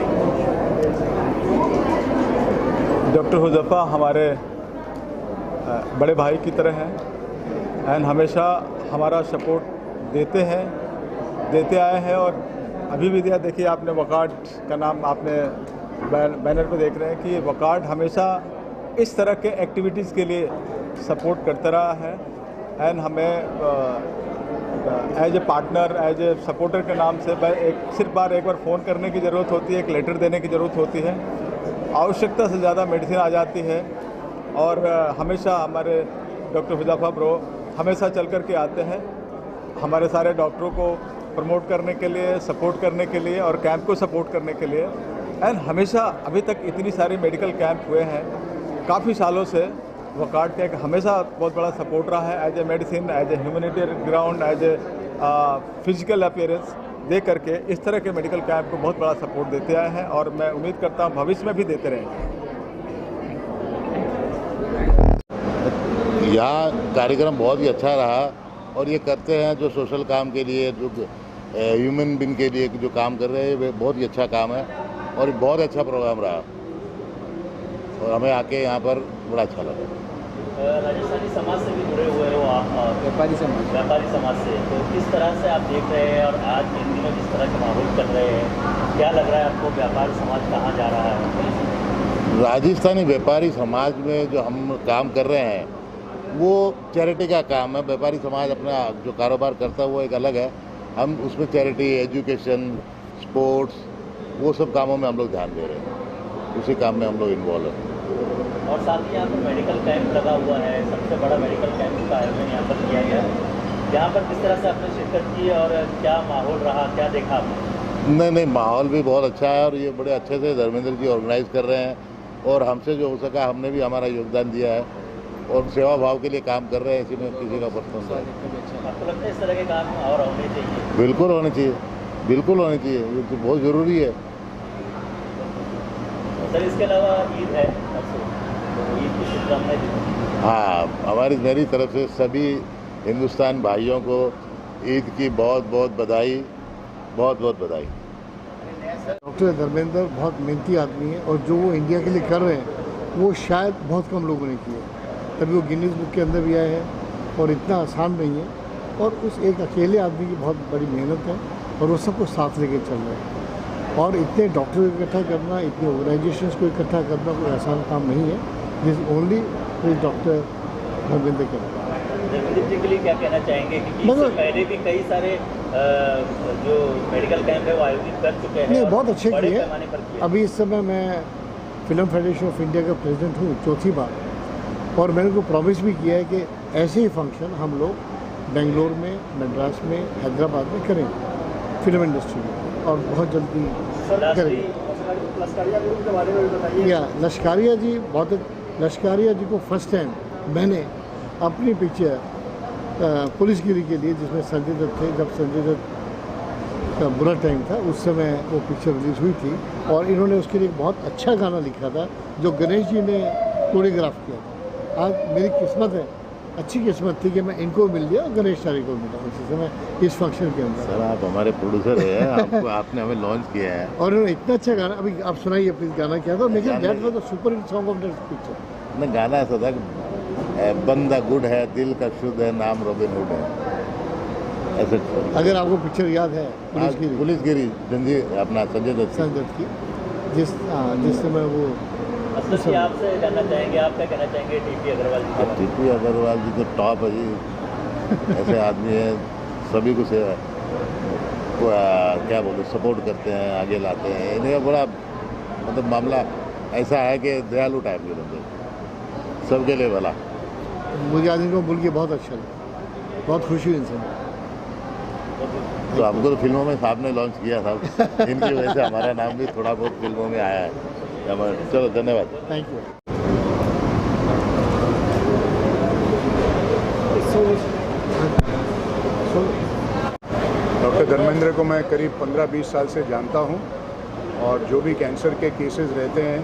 S2: डॉक्टर हुज़ैफ़ा हमारे बड़े भाई की तरह हैं, एंड हमेशा हमारा सपोर्ट देते आए हैं, और अभी भी दिया। देखिए, आपने वकार्ड का नाम आपने बैनर पे देख रहे हैं कि वकार्ड हमेशा इस तरह के एक्टिविटीज़ के लिए सपोर्ट करता रहा है, एंड हमें as a partner, as a supporter के नाम से सिर्फ एक बार फ़ोन करने की ज़रूरत होती है, एक लेटर देने की ज़रूरत होती है। आवश्यकता से ज़्यादा मेडिसिन आ जाती है, और हमेशा हमारे डॉक्टर हुज़ैफ़ा ब्रो हमेशा चल कर के आते हैं हमारे सारे डॉक्टरों को प्रमोट करने के लिए, सपोर्ट करने के लिए, और कैंप को सपोर्ट करने के लिए। एंड हमेशा अभी तक इतनी सारी मेडिकल कैंप हुए हैं काफ़ी सालों से, वकार्ड का एक हमेशा बहुत बड़ा सपोर्ट रहा है, as a medicine, as a humanitarian ground, as a physical appearance दे करके इस तरह के मेडिकल कैंप को बहुत बड़ा सपोर्ट देते आए हैं, और मैं उम्मीद करता हूँ भविष्य में भी देते रहेंगे।
S17: यहाँ कार्यक्रम बहुत ही अच्छा रहा, और ये करते हैं जो सोशल काम के लिए, जो ह्यूमन बीइंग के लिए जो काम कर रहे हैं, वे बहुत ही अच्छा काम है, और बहुत अच्छा प्रोग्राम रहा, और हमें आके यहाँ पर बड़ा अच्छा लगा।
S5: राजस्थानी समाज से भी जुड़े हुए हो आप, व्यापारी समाज से, तो किस तरह से आप देख रहे हैं, और आज इन दिनों जिस तरह का माहौल कर रहे हैं, क्या लग रहा है आपको व्यापारी समाज कहाँ जा रहा है?
S17: राजस्थानी व्यापारी समाज में जो हम काम कर रहे हैं वो चैरिटी का काम है। व्यापारी समाज अपना जो कारोबार करता है वो एक अलग है, हम उसमें चैरिटी, एजुकेशन, स्पोर्ट्स, वो सब कामों में हम लोग ध्यान दे रहे हैं, उसी काम में हम लोग इन्वॉल्व हैं।
S5: और साथ ही यहाँ पर मेडिकल कैंप लगा हुआ है, सबसे बड़ा मेडिकल कैंप का आयोजन यहाँ पर किया गया। यहाँ पर किस तरह से आपने शिरकत की और क्या माहौल रहा, क्या देखा आपने?
S17: नहीं, माहौल भी बहुत अच्छा है, और ये बड़े अच्छे से धर्मेंद्र जी ऑर्गेनाइज कर रहे हैं, और हमसे जो हो सका हमने भी हमारा योगदान दिया है। और सेवा भाव के लिए काम कर रहे हैं, इसी में किसी का पर्सनल है।
S18: आपको लगता है इस तरह के काम और होने चाहिए?
S17: बिल्कुल होने चाहिए, बिल्कुल होने चाहिए, ये तो बहुत ज़रूरी है।
S18: सर इसके अलावा ईद है परसों, तो ईद की शुभकामनाएं दीजिए।
S17: हाँ, मेरी तरफ से सभी हिंदुस्तान भाइयों को ईद की बहुत बहुत बधाई, बहुत बहुत बधाई।
S19: डॉक्टर धर्मेंद्र बहुत मेहनती आदमी है और जो वो इंडिया के लिए कर रहे हैं वो शायद बहुत कम लोगों ने किए, तभी वो गिनीज बुक के अंदर भी आए हैं और इतना आसान नहीं है। और उस एक अकेले आदमी की बहुत बड़ी मेहनत है और वो सबको साथ लेके चल रहे हैं। और इतने डॉक्टर को इकट्ठा करना, इतने ऑर्गेनाइजेशंस को इकट्ठा करना कोई आसान काम नहीं है। दिस ओनली डॉक्टर धर्मेंद्र के
S18: धर्मेंद्र जी के लिए क्या कहना चाहेंगे कि इससे पहले भी कई सारे जो मेडिकल कैंप है वो आयोजित कर चुके हैं?
S19: नहीं, बहुत अच्छे
S18: बड़े
S19: किए।
S18: पैमाने पर किए।
S19: अभी इस समय मैं फिल्म फेडरेशन ऑफ इंडिया का प्रेसिडेंट हूँ 4थी बार, और मैंने उनको प्रॉमिस भी किया है कि ऐसे ही फंक्शन हम लोग बेंगलोर में, मद्रास में, हैदराबाद में करेंगे फिल्म इंडस्ट्री में, और बहुत जल्दी करेंगे। या लश्कारिया जी लश्कारिया जी को फर्स्ट टाइम मैंने अपनी पिक्चर पुलिसगिरी के लिए, जिसमें संजय दत्त थे, जब संजय दत्त का बुरा टाइम था उस समय वो पिक्चर रिलीज हुई थी, और इन्होंने उसके लिए एक बहुत अच्छा गाना लिखा था जो गणेश जी ने कोरियोग्राफ किया था। आज मेरी किस्मत है, अच्छी किस्मत थी कि मैं इनको मिल गया और गणेश चारी को मिला उसी समय इस फंक्शन के अंदर।
S17: सर आप हमारे प्रोड्यूसर हैं, आपने हमें लॉन्च किया है
S19: और इन्होंने इतना अच्छा गाना, अभी आप सुनाइए प्लीज गाना क्या था? लेकिन that was the super hit song of that picture.
S17: नहीं, गाना ऐसा था कि बंदा गुड है, दिल का शुद्ध है, नाम रॉबिन हुड है, ऐसे।
S19: अगर आपको पिक्चर याद है
S17: पुलिसगिरी जंजीर अपना संजय दत्त
S19: की, जिस समय वो
S18: आपसे जानना चाहेंगे, आप क्या कहना चाहेंगे टीपी अग्रवाल जी?
S17: टीपी अग्रवाल जी तो टॉप है जी, ऐसे आदमी है, सभी को से क्या बोलते सपोर्ट करते हैं, आगे लाते हैं। इन्हें बड़ा मतलब मामला ऐसा है कि दयालु टाइप के बंदे, सबके लिए भला।
S19: मुझे आज इनको बोल के बहुत अच्छा लगा, बहुत खुशी हुई इनसे।
S17: तो हमको तो फिल्मों में साहब ने लॉन्च किया था, इनकी वजह से हमारा नाम भी थोड़ा बहुत फिल्मों में आया है। चलो धन्यवाद।
S19: Thank you.
S20: डॉक्टर धर्मेंद्र को मैं करीब 15-20 साल से जानता हूं, और जो भी कैंसर के केसेस रहते हैं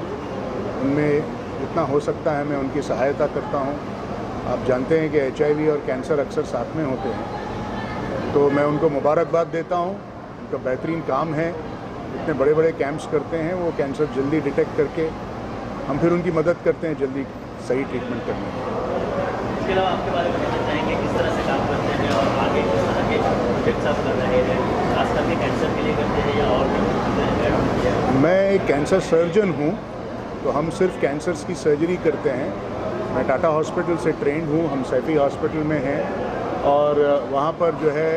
S20: उनमें जितना हो सकता है मैं उनकी सहायता करता हूं। आप जानते हैं कि HIV और कैंसर अक्सर साथ में होते हैं, तो मैं उनको मुबारकबाद देता हूं। उनका बेहतरीन काम है, इतने बड़े बड़े कैंप्स करते हैं, वो कैंसर जल्दी डिटेक्ट करके हम फिर उनकी मदद करते हैं जल्दी सही ट्रीटमेंट करने में।
S18: इसके अलावा आपके बारे में कहना चाहेंगे किस तरह से काम करते हैं और आगे किस तरह के प्रोजेक्ट्स आप कर रहे हैं, खास करके कैंसर के लिए करते हैं या और भी?
S20: मैं एक कैंसर सर्जन हूँ, तो हम सिर्फ कैंसर्स की सर्जरी करते हैं। मैं टाटा हॉस्पिटल से ट्रेंड हूँ, हम सैफी हॉस्पिटल में हैं, और वहाँ पर जो है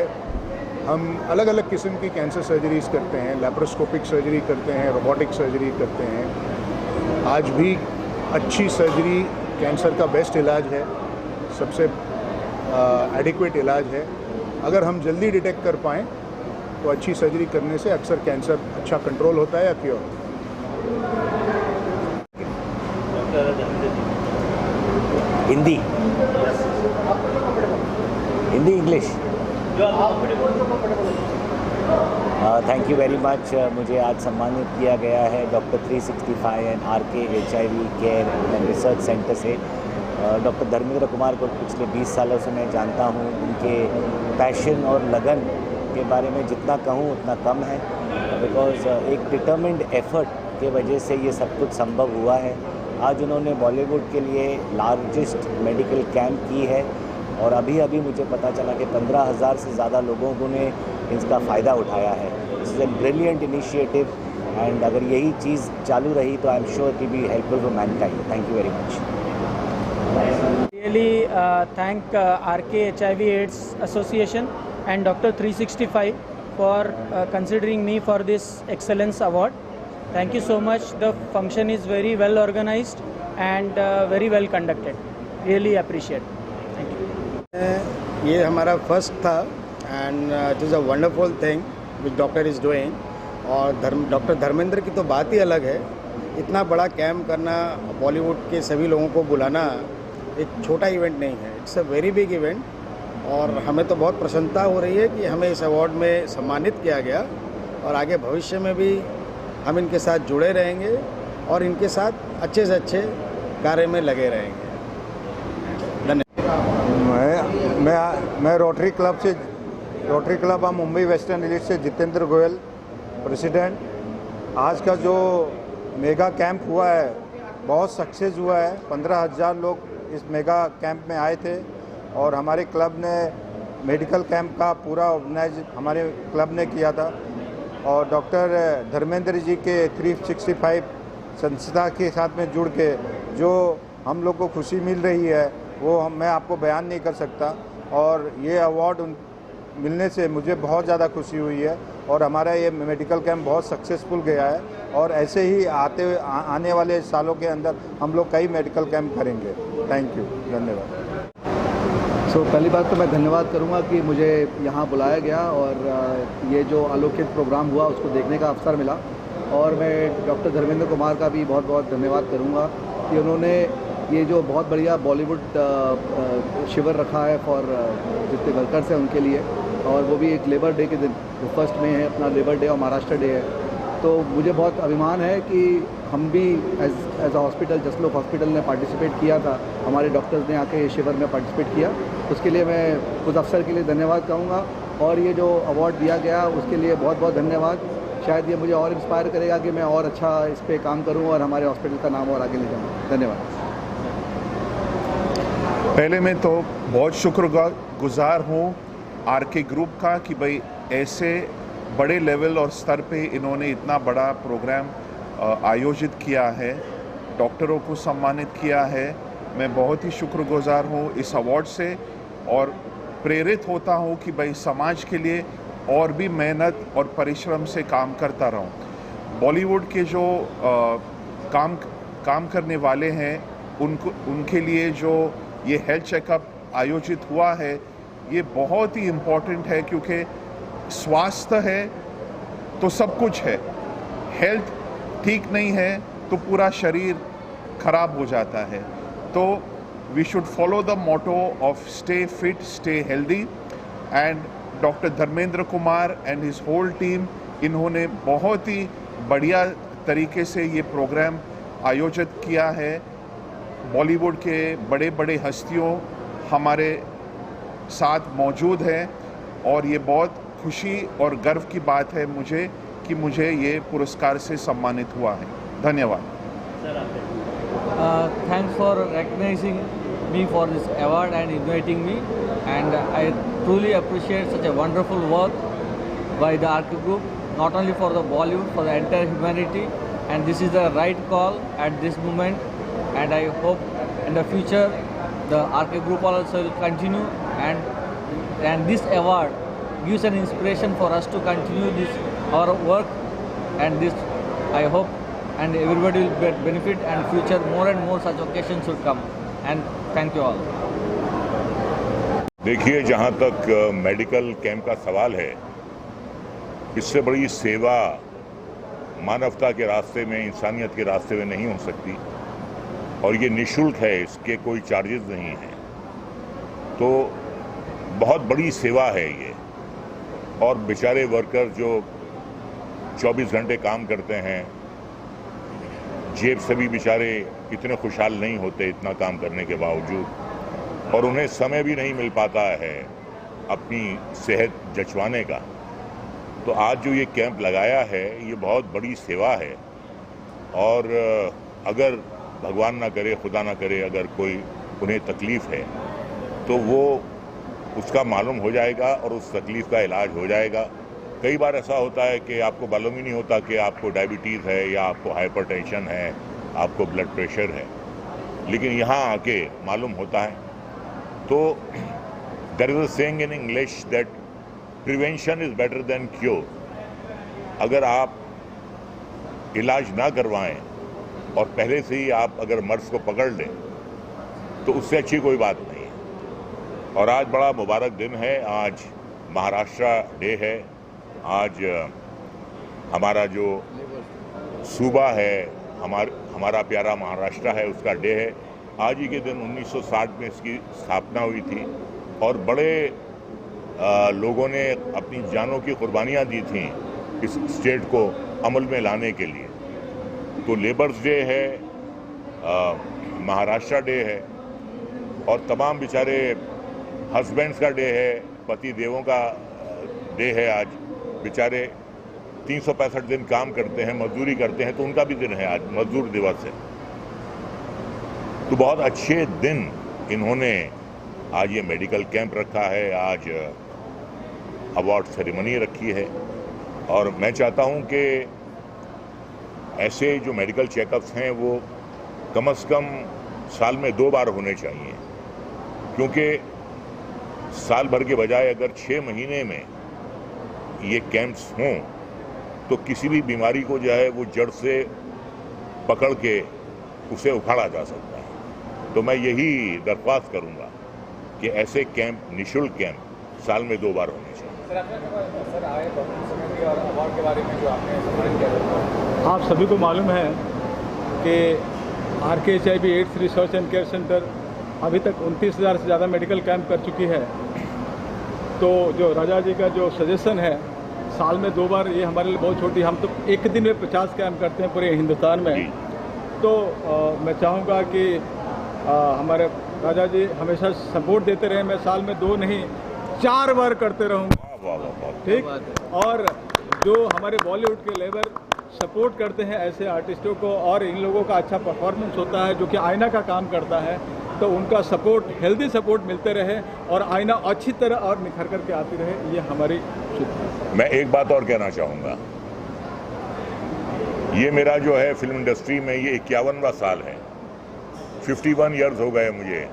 S20: हम अलग अलग किस्म की कैंसर सर्जरीज़ करते हैं, लैप्रोस्कोपिक सर्जरी करते हैं, रोबोटिक सर्जरी करते हैं। आज भी अच्छी सर्जरी कैंसर का बेस्ट इलाज है, सबसे एडिक्वेट इलाज है। अगर हम जल्दी डिटेक्ट कर पाएँ तो अच्छी सर्जरी करने से अक्सर कैंसर अच्छा कंट्रोल होता है या cure.
S21: Hindi English. Thank you very much. मुझे आज सम्मानित किया गया है doctor 365 and RK HIV care and research centre से। डॉक्टर धर्मेंद्र कुमार को पिछले 20 सालों से मैं जानता हूँ। उनके पैशन और लगन के बारे में जितना कहूँ उतना कम है, बिकॉज़ एक डिटर्मिन्ड एफर्ट के वजह से ये सब कुछ संभव हुआ है। आज उन्होंने बॉलीवुड के लिए लार्जेस्ट मेडिकल कैंप की है, और अभी मुझे पता चला कि 15,000 से ज़्यादा लोगों ने इसका फ़ायदा उठाया है। This is a brilliant initiative, and अगर यही चीज़ चालू रही तो I am sure to be helpful for mankind. Thank you very much.
S22: Really thank RK HIV AIDS Association and Dr. 365 for considering me for this excellence award. Thank you so much. The function is very well organized and very well conducted. Really appreciate. Thank you.
S23: ये हमारा फर्स्ट था, and it is a wonderful thing which doctor is doing. और डॉक्टर धर्मेंद्र की तो बात ही अलग है। इतना बड़ा कैंप करना, बॉलीवुड के सभी लोगों को बुलाना, एक छोटा इवेंट नहीं है, it's a very big event. और हमें तो बहुत प्रसन्नता हो रही है कि हमें इस अवार्ड में सम्मानित किया गया और आगे भविष्य में भी हम इनके साथ जुड़े रहेंगे और इनके साथ अच्छे से अच्छे कार्य में लगे रहेंगे।
S1: मैं rotary club of Mumbai western elite से जितेंद्र गोयल, प्रेसिडेंट। आज का जो मेगा कैंप हुआ है बहुत सक्सेस हुआ है। 15,000 लोग इस मेगा कैंप में आए थे और हमारे क्लब ने मेडिकल कैंप का पूरा ऑर्गेनाइज हमारे क्लब ने किया था। और डॉक्टर धर्मेंद्र जी के 365 संस्था के साथ में जुड़ के जो हम लोग को खुशी मिल रही है वो मैं आपको बयान नहीं कर सकता। और ये अवार्ड मिलने से मुझे बहुत ज़्यादा खुशी हुई है और हमारा ये मेडिकल कैंप बहुत सक्सेसफुल गया है और ऐसे ही आने वाले सालों के अंदर हम लोग कई मेडिकल कैंप करेंगे। थैंक यू, धन्यवाद।
S4: पहली बात तो मैं धन्यवाद करूंगा कि मुझे यहाँ बुलाया गया और ये जो आलोकित प्रोग्राम हुआ उसको देखने का अवसर मिला। और मैं डॉक्टर धर्मेंद्र कुमार का भी बहुत बहुत धन्यवाद करूंगा कि उन्होंने ये जो बहुत बढ़िया बॉलीवुड शिविर रखा है फॉर जितने वर्कर्स हैं उनके लिए, और वो भी एक लेबर डे के दिन, जो 1 मई है अपना लेबर डे और महाराष्ट्र डे है। तो मुझे बहुत अभिमान है कि हम भी as a hospital, Jaslok hospital ने पार्टिसिपेट किया था, हमारे डॉक्टर्स ने आके शिविर में पार्टिसिपेट किया। उसके लिए मैं उस अफसर के लिए धन्यवाद कहूँगा और ये जो अवार्ड दिया गया उसके लिए बहुत बहुत धन्यवाद। शायद ये मुझे और इंस्पायर करेगा कि मैं और अच्छा इस पर काम करूँ और हमारे हॉस्पिटल का नाम और आगे ले जाऊँ। धन्यवाद।
S20: पहले मैं तो बहुत शुक्रगुजार हूँ आरके ग्रुप का कि भाई ऐसे बड़े लेवल और स्तर पे इन्होंने इतना बड़ा प्रोग्राम आयोजित किया है, डॉक्टरों को सम्मानित किया है। मैं बहुत ही शुक्रगुजार हूँ इस अवार्ड से और प्रेरित होता हूँ कि भाई समाज के लिए और भी मेहनत और परिश्रम से काम करता रहूँ। बॉलीवुड के जो काम करने वाले हैं उनके लिए जो ये हेल्थ चेकअप आयोजित हुआ है ये बहुत ही इम्पोर्टेंट है, क्योंकि स्वास्थ्य है तो सब कुछ है। हेल्थ ठीक नहीं है तो पूरा शरीर खराब हो जाता है। तो we should follow the motto of stay fit, stay healthy. And doctor Dharmendra Kumar and his whole team, इन्होंने बहुत ही बढ़िया तरीके से ये प्रोग्राम आयोजित किया है। बॉलीवुड के बड़े बड़े हस्तियों हमारे साथ मौजूद हैं और ये बहुत खुशी और गर्व की बात है मुझे कि मुझे ये पुरस्कार से सम्मानित हुआ है। धन्यवाद।
S6: Thanks for recognizing me for this award and inviting me, and I truly appreciate such a wonderful work by the RK Group, not only for the Bollywood, for the entire humanity, and this is the right call at this moment, and I hope in the future the RK Group also will continue, and this award gives an inspiration for us to continue this our work, and this I hope and everybody will get benefit, and future more and more such occasions should come, and thank you all.
S24: देखिए, जहाँ तक मेडिकल कैंप का सवाल है, इससे बड़ी सेवा मानवता के रास्ते में, इंसानियत के रास्ते में नहीं हो सकती और ये निःशुल्क है, इसके कोई चार्जेस नहीं हैं। तो बहुत बड़ी सेवा है ये। और बेचारे वर्कर जो 24 घंटे काम करते हैं, जेब से भी बेचारे इतने खुशहाल नहीं होते इतना काम करने के बावजूद, और उन्हें समय भी नहीं मिल पाता है अपनी सेहत जंचवाने का। तो आज जो ये कैंप लगाया है ये बहुत बड़ी सेवा है, और अगर भगवान ना करे, खुदा ना करे, अगर कोई उन्हें तकलीफ़ है तो वो उसका मालूम हो जाएगा और उस तकलीफ़ का इलाज हो जाएगा। कई बार ऐसा होता है कि आपको मालूम ही नहीं होता कि आपको डायबिटीज़ है या आपको हाइपरटेंशन है, आपको ब्लड प्रेशर है, लेकिन यहाँ आके मालूम होता है। तो there is a saying in English that prevention is better than cure. अगर आप इलाज ना करवाएं और पहले से ही आप अगर मर्ज को पकड़ लें तो उससे अच्छी कोई बात नहीं है। और आज बड़ा मुबारक दिन है, आज महाराष्ट्र डे है। आज हमारा जो सूबा है, हमारा प्यारा महाराष्ट्र है, उसका डे है। आज ही के दिन 1960 में इसकी स्थापना हुई थी और बड़े लोगों ने अपनी जानों की कुर्बानियाँ दी थी इस स्टेट को अमल में लाने के लिए। तो लेबर्स डे है, महाराष्ट्र डे है और तमाम बेचारे हस्बैंड्स का डे है, पति देवों का डे है। आज बेचारे 365 दिन काम करते हैं, मजदूरी करते हैं, तो उनका भी दिन है आज, मजदूर दिवस है। तो बहुत अच्छे दिन इन्होंने आज ये मेडिकल कैंप रखा है, आज अवार्ड सेरेमनी रखी है और मैं चाहता हूँ कि ऐसे जो मेडिकल चेकअप्स हैं वो कम से कम साल में 2 बार होने चाहिए, क्योंकि साल भर के बजाय अगर 6 महीने में ये कैंप्स हों तो किसी भी बीमारी को जो है वो जड़ से पकड़ के उसे उखाड़ा जा सकता है। तो मैं यही दरख्वास्त करूंगा कि ऐसे कैंप, निःशुल्क कैंप साल में 2 बार होने चाहिए।
S2: आप सभी को मालूम है कि RKHIV ads research and care centre अभी तक 29,000 से ज़्यादा मेडिकल कैंप कर चुकी है। तो जो राजा जी का जो सजेशन है साल में 2 बार, ये हमारे लिए बहुत छोटी, हम तो एक दिन में 50 कैंप करते हैं पूरे हिंदुस्तान में। तो मैं चाहूँगा कि हमारे राजा जी हमेशा सपोर्ट देते रहे। मैं साल में 2 नहीं 4 बार करते रहूँगा, ठीक। और जो हमारे बॉलीवुड के लेबर सपोर्ट करते हैं ऐसे आर्टिस्टों को और इन लोगों का अच्छा परफॉर्मेंस होता है जो कि आईना का काम करता है, तो उनका सपोर्ट, हेल्दी सपोर्ट मिलते रहे और आईना अच्छी तरह और निखर करके आती रहे, ये हमारी शुक्रिया।
S24: मैं एक बात और कहना चाहूँगा, ये मेरा जो है फिल्म इंडस्ट्री में ये 51वां साल है। 51 ईयर्स हो गए मुझे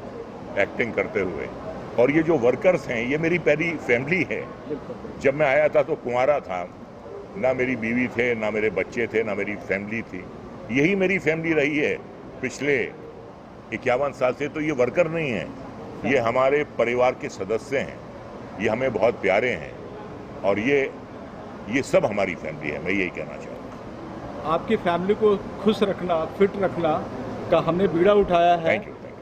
S24: एक्टिंग करते हुए और ये जो वर्कर्स हैं ये मेरी पहली फैमिली है। जब मैं आया था तो कुंवारा था, ना मेरी बीवी थे, ना मेरे बच्चे थे, ना मेरी फैमिली थी। यही मेरी फैमिली रही है पिछले 51 साल से। तो ये वर्कर नहीं है, ये हमारे परिवार के सदस्य हैं, ये हमें बहुत प्यारे हैं और ये सब हमारी फैमिली है। मैं यही कहना चाहूँगा।
S2: आपकी फैमिली को खुश रखना, फिट रखना का हमने बीड़ा उठाया है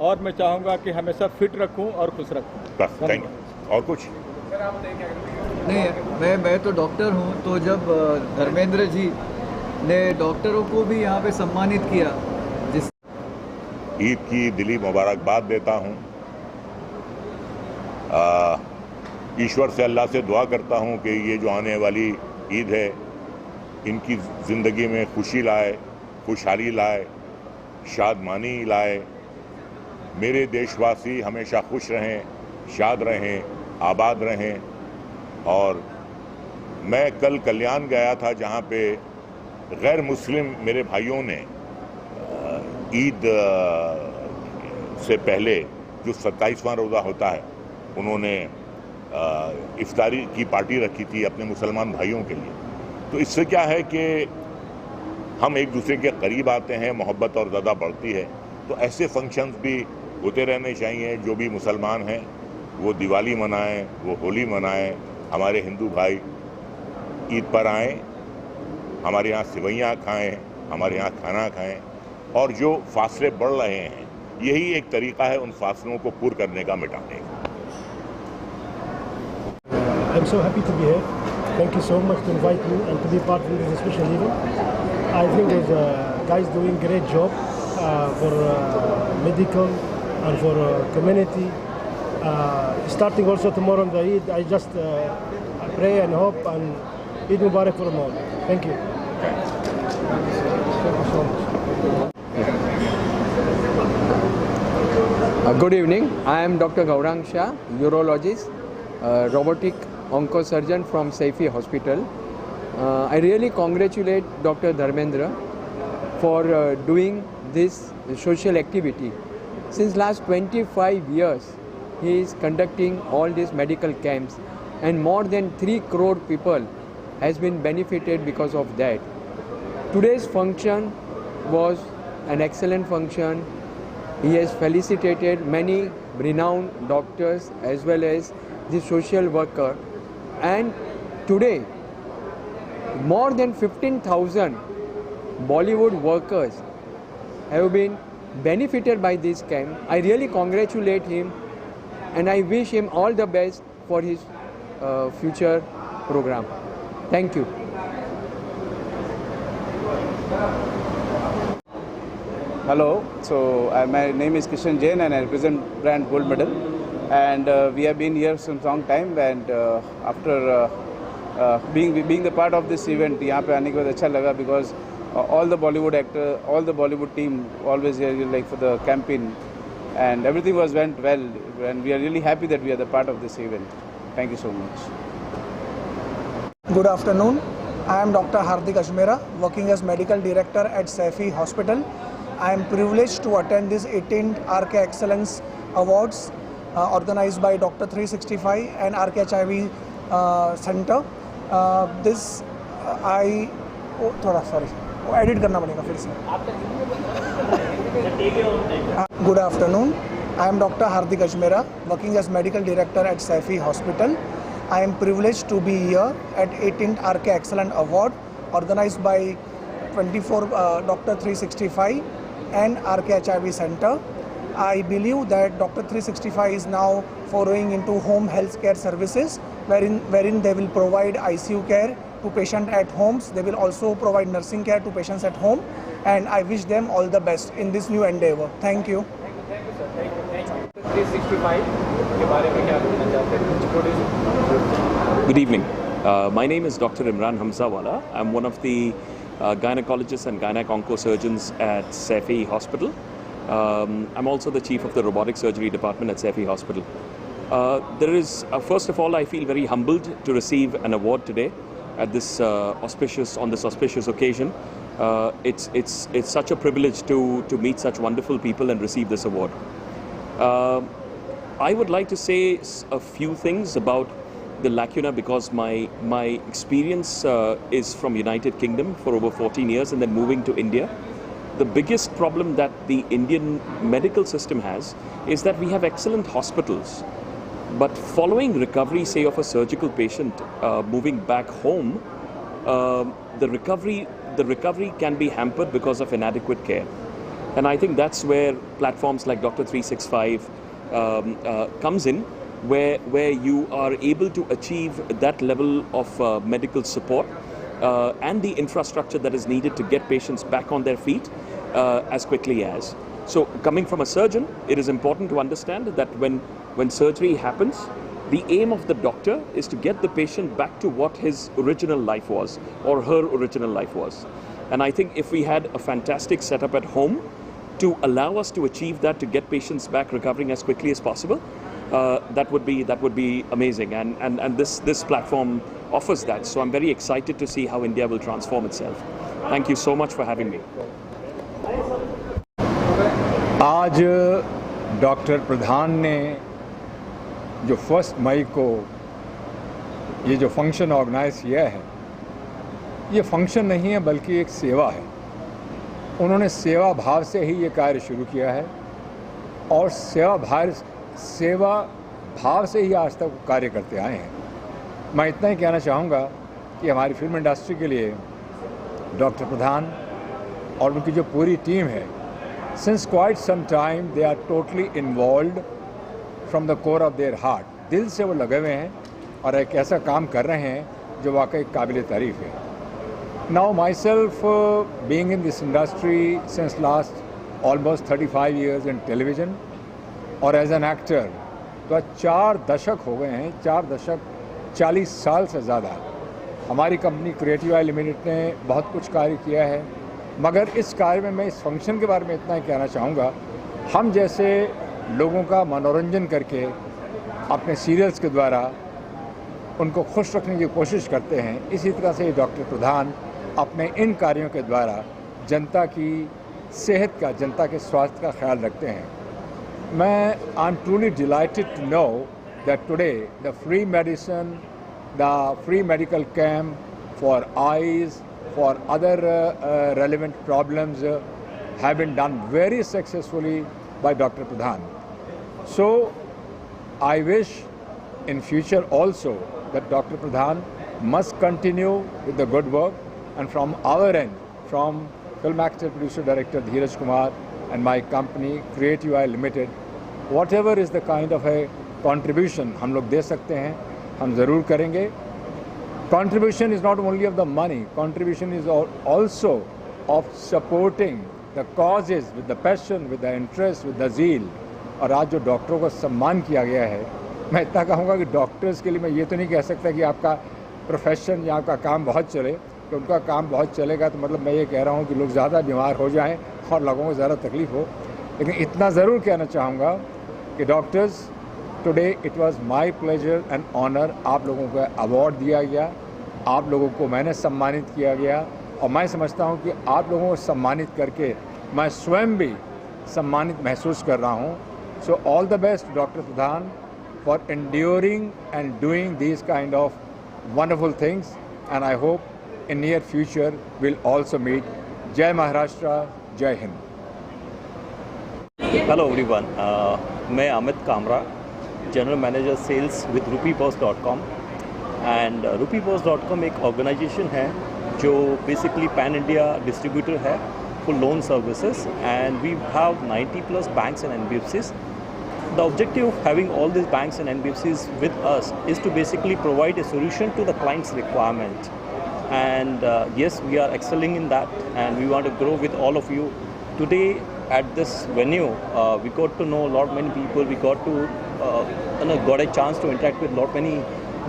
S2: और मैं चाहूँगा कि हमेशा फिट रखूँ और खुश रखूँ।
S24: बस, थैंक यू। और कुछ
S4: नहीं, मैं तो डॉक्टर हूँ, तो जब धर्मेंद्र जी ने डॉक्टरों को भी यहाँ पे सम्मानित किया, जिस
S24: ईद की दिली मुबारकबाद देता हूँ। ईश्वर से, अल्लाह से दुआ करता हूँ कि ये जो आने वाली ईद है इनकी ज़िंदगी में खुशी लाए, खुशहाली लाए, शादमानी लाए। मेरे देशवासी हमेशा खुश रहें, शाद रहें, आबाद रहें। और मैं कल कल्याण गया था जहाँ पे गैर मुस्लिम मेरे भाइयों ने ईद से पहले जो 27वां रोज़ा होता है उन्होंने इफ्तारी की पार्टी रखी थी अपने मुसलमान भाइयों के लिए। तो इससे क्या है कि हम एक दूसरे के करीब आते हैं, मोहब्बत और ज़्यादा बढ़ती है। तो ऐसे फंक्शंस भी होते रहने चाहिए। जो भी मुसलमान हैं वो दिवाली मनाएं, वो होली मनाएं। हमारे हिंदू भाई ईद पर आएँ, हमारे यहाँ सेवइयाँ खाएं, हमारे यहाँ खाना खाएं। और जो फासले बढ़ रहे हैं यही एक तरीका है उन फासलों को पूर्ण करने का, मिटाने का।
S3: I'm so happy to be here. Thank you so much to invite me and to be part of this special event. I think there's guys doing great job for medical and for community. Starting also tomorrow on the Eid, I just pray and hope and Eid Mubarak for them all. Thank you. Thank you so much.
S7: Good evening. I am Dr. Gaurang Shah, urologist, robotic oncosurgeon from Saifi Hospital. I really congratulate Dr. Dharmendra for doing this social activity. Since last 25 years, he is conducting all these medical camps and more than 3 crore people has been benefited because of that. Today's function was an excellent function. He has felicitated many renowned doctors as well as the social worker, and today more than 15,000 Bollywood workers have been benefited by this camp. I really congratulate him and I wish him all the best for his future program. Thank you.
S8: Hello, so my name is Kishan Jain and I represent brand Gold Medal, and we have been here since long time, and after being the part of this event, यहाँ पे आने के बाद अच्छा लगा because all the Bollywood actor, all the Bollywood team always here like for the campaign, and everything went well, and we are really happy that we are the part of this event. Thank you so much.
S9: Good afternoon. I am Dr. Hardik Ajmera, working as Medical Director at Saifi Hospital. I am privileged to attend this 18th RK Excellence Awards organized by Dr. 365 and RK HIV Center. Edit करना पड़ेगा फिर से. Good afternoon. I am Dr. Hardik Ajmera, working as Medical Director at Saifi Hospital. I am privileged to be here at 18th RK Excellence Award organized by 24 Dr. 365 and RK HIV Center. I believe that Dr. 365 is now foraying into home health care services, wherein they will provide ICU care to patients at homes. They will also provide nursing care to patients at home, and I wish them all the best in this new endeavor. Thank you.
S10: Thank you, sir. Thank you. 365 के बारे में क्या कहना चाहते हैं?
S11: Good evening. My name is Dr. Imran Hamzawala. I'm one of the gynecologists and gynec-onco surgeons at Saifi Hospital. I'm also the chief of the robotic surgery department at Saifi Hospital. First of all, I feel very humbled to receive an award today at this auspicious occasion. It's such a privilege to meet such wonderful people and receive this award. I would like to say a few things about the lacuna because my experience is from United Kingdom for over 14 years and then moving to India. The biggest problem that the Indian medical system has is that we have excellent hospitals, but following recovery, say, of a surgical patient moving back home, the recovery can be hampered because of inadequate care. And I think that's where platforms like Dr. 365 comes in, where you are able to achieve that level of medical support and the infrastructure that is needed to get patients back on their feet as quickly as. So coming from a surgeon, it is important to understand that when surgery happens, the aim of the doctor is to get the patient back to what his original life was or her original life was. And I think if we had a fantastic setup at home to allow us to achieve that, to get patients back recovering as quickly as possible, that would be amazing. And this platform offers that. So I'm very excited to see how India will transform itself. Thank you so much for having me.
S25: आज डॉक्टर प्रधान ने जो 1 मई को ये जो फंक्शन ऑर्गेनाइज किया है, ये फंक्शन नहीं है बल्कि एक सेवा है। उन्होंने सेवा भाव से ही ये कार्य शुरू किया है और सेवा भाव से ही आज तक कार्य करते आए हैं। मैं इतना ही कहना चाहूँगा कि हमारी फिल्म इंडस्ट्री के लिए डॉक्टर प्रधान और उनकी जो पूरी टीम है, since quite some time they are totally involved from the core of their heart. दिल से वो लगे हुए हैं और एक ऐसा काम कर रहे हैं जो वाकई काबिल तारीफ़ है। Now myself being in this industry since last almost 35 years in television और as an actor, तो 4 दशक हो गए हैं, 4 दशक 40 साल से ज़्यादा हमारी कंपनी क्रिएटिव आई लिमिटेड ने बहुत कुछ कार्य किया है। मगर इस कार्य में मैं इस फंक्शन के बारे में इतना ही कहना चाहूँगा, हम जैसे लोगों का मनोरंजन करके अपने सीरियल्स के द्वारा उनको खुश रखने की कोशिश करते हैं, इसी तरह से डॉक्टर प्रधान अपने इन कार्यों के द्वारा जनता की सेहत का, जनता के स्वास्थ्य का ख्याल रखते हैं। मैं I am truly delighted to know that today the free medicine, the free medical camp for eyes, for other relevant problems have been done very successfully by Dr. Pradhan. So I wish in future also that Dr. Pradhan must continue with the good work, and from our end, from film actor, producer, director Dheeraj Kumar, and my company, Create UI Limited, whatever is the kind of a contribution हम लोग दे सकते हैं, हम ज़रूर करेंगे. Contribution is not only of the money, contribution is also of supporting the causes with the passion, with the interest, with the zeal. और आज जो डॉक्टरों को सम्मान किया गया है, मैं इतना कहूँगा कि डॉक्टर्स के लिए मैं ये तो नहीं कह सकता कि आपका प्रोफेशन या आपका काम बहुत चले, कि उनका काम बहुत चलेगा तो मतलब मैं ये कह रहा हूँ कि लोग ज़्यादा बीमार हो जाएं और लोगों को ज़्यादा तकलीफ़ हो. लेकिन इतना ज़रूर कहना चाहूँगा कि doctors, today it was my pleasure and honour. आप लोगों को अवार्ड दिया गया, आप लोगों को मैंने सम्मानित किया गया और मैं समझता हूँ कि आप लोगों को सम्मानित करके मैं स्वयं भी सम्मानित महसूस कर रहा हूँ. So all the best doctor Pradhan for enduring and doing these kind of wonderful things, and I hope in near future we'll also meet. Jai Maharashtra, Jai Hind.
S12: Hello everyone, मैं Amit Kamra, general manager sales with rupeepost.com. And rupeepost.com एक ऑर्गेनाइजेशन है जो बेसिकली पैन इंडिया डिस्ट्रीब्यूटर है for loan services, and we have 90+ banks and NBFCs. The objective of having all these banks and NBFCs with us is to basically provide a solution to the client's requirement. And yes, we are excelling in that, and we want to grow with all of you. Today at this venue, we got to know a lot many people. We got to got a chance to interact with many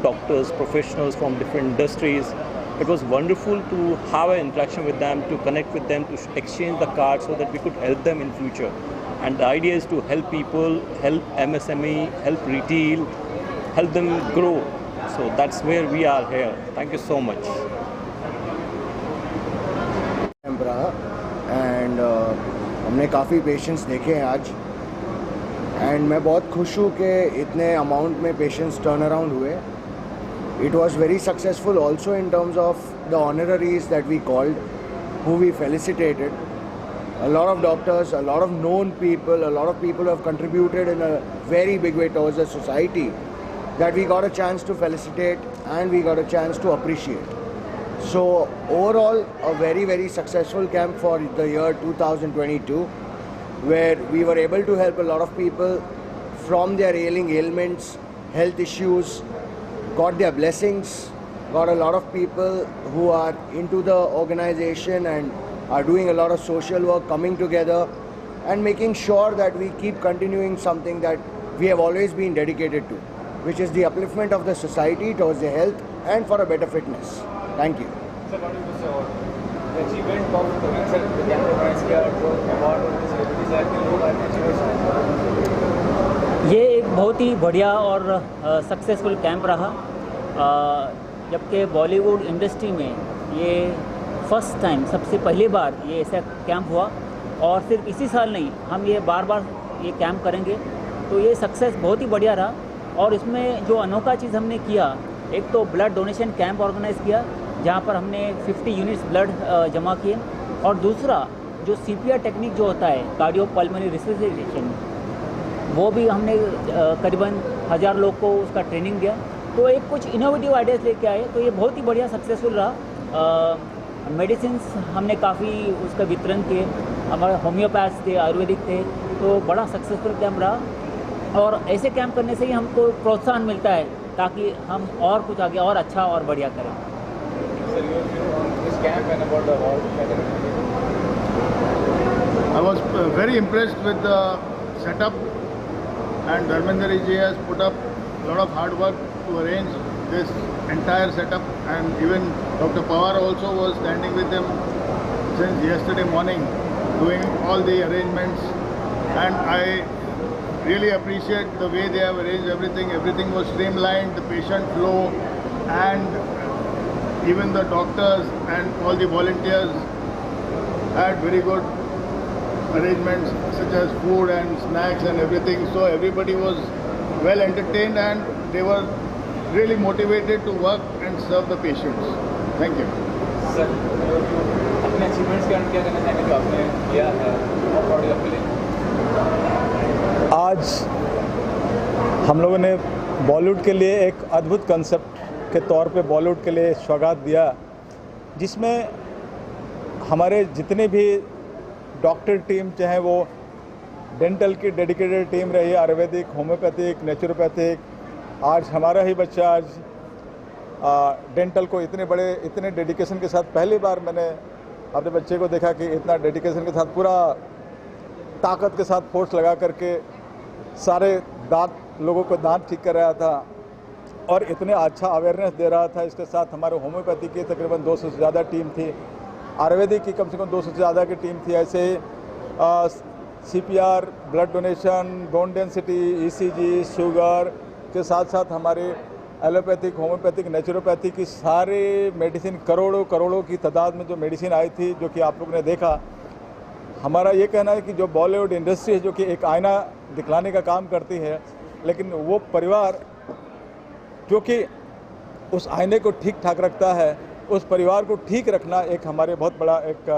S12: doctors, professionals from different industries. It was wonderful to have an interaction with them, to connect with them, to exchange the cards so that we could help them in future. And the idea is to help people, help MSME, help retail, help them grow. So that's where we are here. Thank you so much.
S13: And हमने काफ़ी पेशेंट्स देखे हैं आज, एंड मैं बहुत खुश हूँ कि इतने अमाउंट में पेशेंट्स टर्न अराउंड हुए. It was very successful also in terms of the honoraries that we called, who we felicitated. A lot of doctors, a lot of known people, a lot of people who have contributed in a very big way towards the society, that we got a chance to felicitate and we got a chance to appreciate. So overall, a very, very successful camp for the year 2022, where we were able to help a lot of people from their ailments, health issues, got their blessings, got a lot of people who are into the organization and are doing a lot of social work, coming together and making sure that we keep continuing something that we have always been dedicated to, which is the upliftment of the society towards the health and for a better fitness. Thank you.
S10: Sir, what is this award? The achievement of the camp organized here to award all the celebrities that we know are.
S14: ये एक बहुत ही बढ़िया और सक्सेसफुल कैंप रहा, जबकि बॉलीवुड इंडस्ट्री में ये फर्स्ट टाइम, सबसे पहली बार ये ऐसा कैंप हुआ. और सिर्फ इसी साल नहीं, हम ये बार बार ये कैंप करेंगे. तो ये सक्सेस बहुत ही बढ़िया रहा. और इसमें जो अनोखा चीज़ हमने किया, एक तो ब्लड डोनेशन कैंप ऑर्गेनाइज़ किया जहाँ पर हमने 50 यूनिट्स ब्लड जमा किए, और दूसरा जो CPR टेक्निक जो होता है, कार्डियो पल्मोनरी रिससिटेशन, वो भी हमने करीबन 1000 लोग को उसका ट्रेनिंग दिया. तो एक कुछ इनोवेटिव आइडियाज़ लेके आए, तो ये बहुत ही बढ़िया सक्सेसफुल रहा. मेडिसिन्स हमने काफ़ी उसका वितरण किए, हमारे होम्योपैथ्स थे, आयुर्वेदिक थे, तो बड़ा सक्सेसफुल कैंप रहा. और ऐसे कैंप करने से ही हमको प्रोत्साहन मिलता है ताकि हम और कुछ आगे और अच्छा और बढ़िया करें.
S19: I was very impressed with the setup, and Dharmendra ji has put up a lot of hard work to arrange this entire setup, and even Dr. Pawar also was standing with them since yesterday morning doing all the arrangements, and I really appreciate the way they have arranged everything. Everything was streamlined, the patient flow, and even the doctors and all the volunteers had very good arrangements such as food and snacks and everything. So everybody was well entertained and they were really motivated to work and serve the patients. Thank you.
S10: Sir, अपने achievements के क्या कहना चाहेंगे जो आपने किया है और proud आपके लिए?
S15: आज हम लोगों ने बॉलीवुड के लिए एक अद्भुत कंसेप्ट के तौर पे बॉलीवुड के लिए सौगात दिया, जिसमें हमारे जितने भी डॉक्टर टीम, चाहे वो डेंटल की डेडिकेटेड टीम रही, आयुर्वेदिक, होम्योपैथिक, नेचुरोपैथिक, आज हमारा ही बच्चा आज डेंटल को इतने डेडिकेशन के साथ, पहली बार मैंने अपने बच्चे को देखा कि इतना डेडिकेशन के साथ, पूरा ताकत के साथ फोर्स लगा करके सारे लोगों को दांत ठीक कर रहा था और इतने अच्छा अवेयरनेस दे रहा था। इसके साथ हमारे होम्योपैथी की तकरीबन 200 से ज़्यादा टीम थी, आयुर्वेदिक की कम से कम 200 से ज़्यादा की टीम थी। ऐसे CPR, blood donation, bone density, ECG, sugar के साथ साथ हमारे एलोपैथिक, होम्योपैथिक, नेचुरोपैथी की सारे मेडिसिन, करोड़ों की तादाद में जो मेडिसिन आई थी, जो कि आप लोगों ने देखा। हमारा ये कहना है कि जो बॉलीवुड इंडस्ट्री है, जो कि एक आईना दिखलाने का काम करती है, लेकिन वो परिवार जो कि उस आईने को ठीक ठाक रखता है, उस परिवार को ठीक रखना एक हमारे बहुत बड़ा एक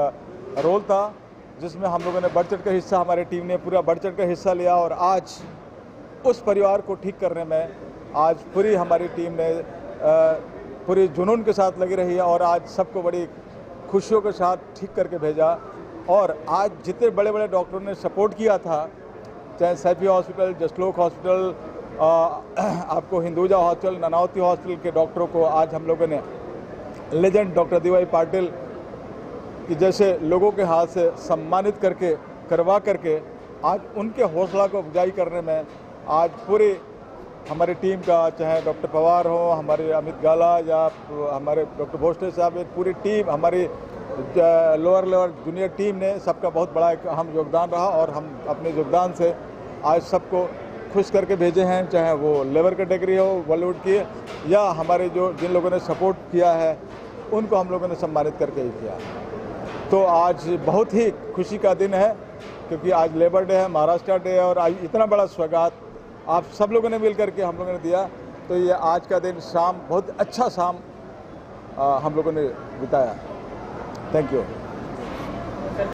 S15: रोल था, जिसमें हम लोगों ने बढ़ चढ़ कर हिस्सा, हमारी टीम ने पूरा बढ़ चढ़ कर हिस्सा लिया। और आज उस परिवार को ठीक करने में आज पूरी हमारी टीम ने पूरी जुनून के साथ लगी रही है और आज सबको बड़ी खुशियों के साथ ठीक करके भेजा। और आज जितने बड़े बड़े डॉक्टरों ने सपोर्ट किया था, चाहे सैफी हॉस्पिटल, जसलोक हॉस्पिटल, आपको हिंदुजा हॉस्पिटल, नानावती हॉस्पिटल के डॉक्टरों को आज हम लोगों ने लेजेंड डॉक्टर DY पाटिल कि जैसे लोगों के हाथ से सम्मानित करवा करके आज उनके हौसला को अफजाई करने में आज पूरी हमारी टीम का, चाहे डॉक्टर पवार हो, हमारे अमित गाला या हमारे डॉक्टर भोसले साहब, एक पूरी टीम, हमारी लोअर लेवल जूनियर टीम ने, सबका बहुत बड़ा एक अहम योगदान रहा। और हम अपने योगदान से आज सबको खुश करके भेजे हैं, चाहे वो लेबर कैटेगरी हो बॉलीवुड की, या हमारे जिन लोगों ने सपोर्ट किया है उनको हम लोगों ने सम्मानित करके ही किया। तो आज बहुत ही खुशी का दिन है, क्योंकि आज लेबर डे है, महाराष्ट्र डे है, और आज इतना बड़ा स्वागत आप सब लोगों ने मिल करके हम लोगों ने दिया। तो ये आज का दिन शाम बहुत अच्छा शाम हम लोगों ने बिताया। Thank you.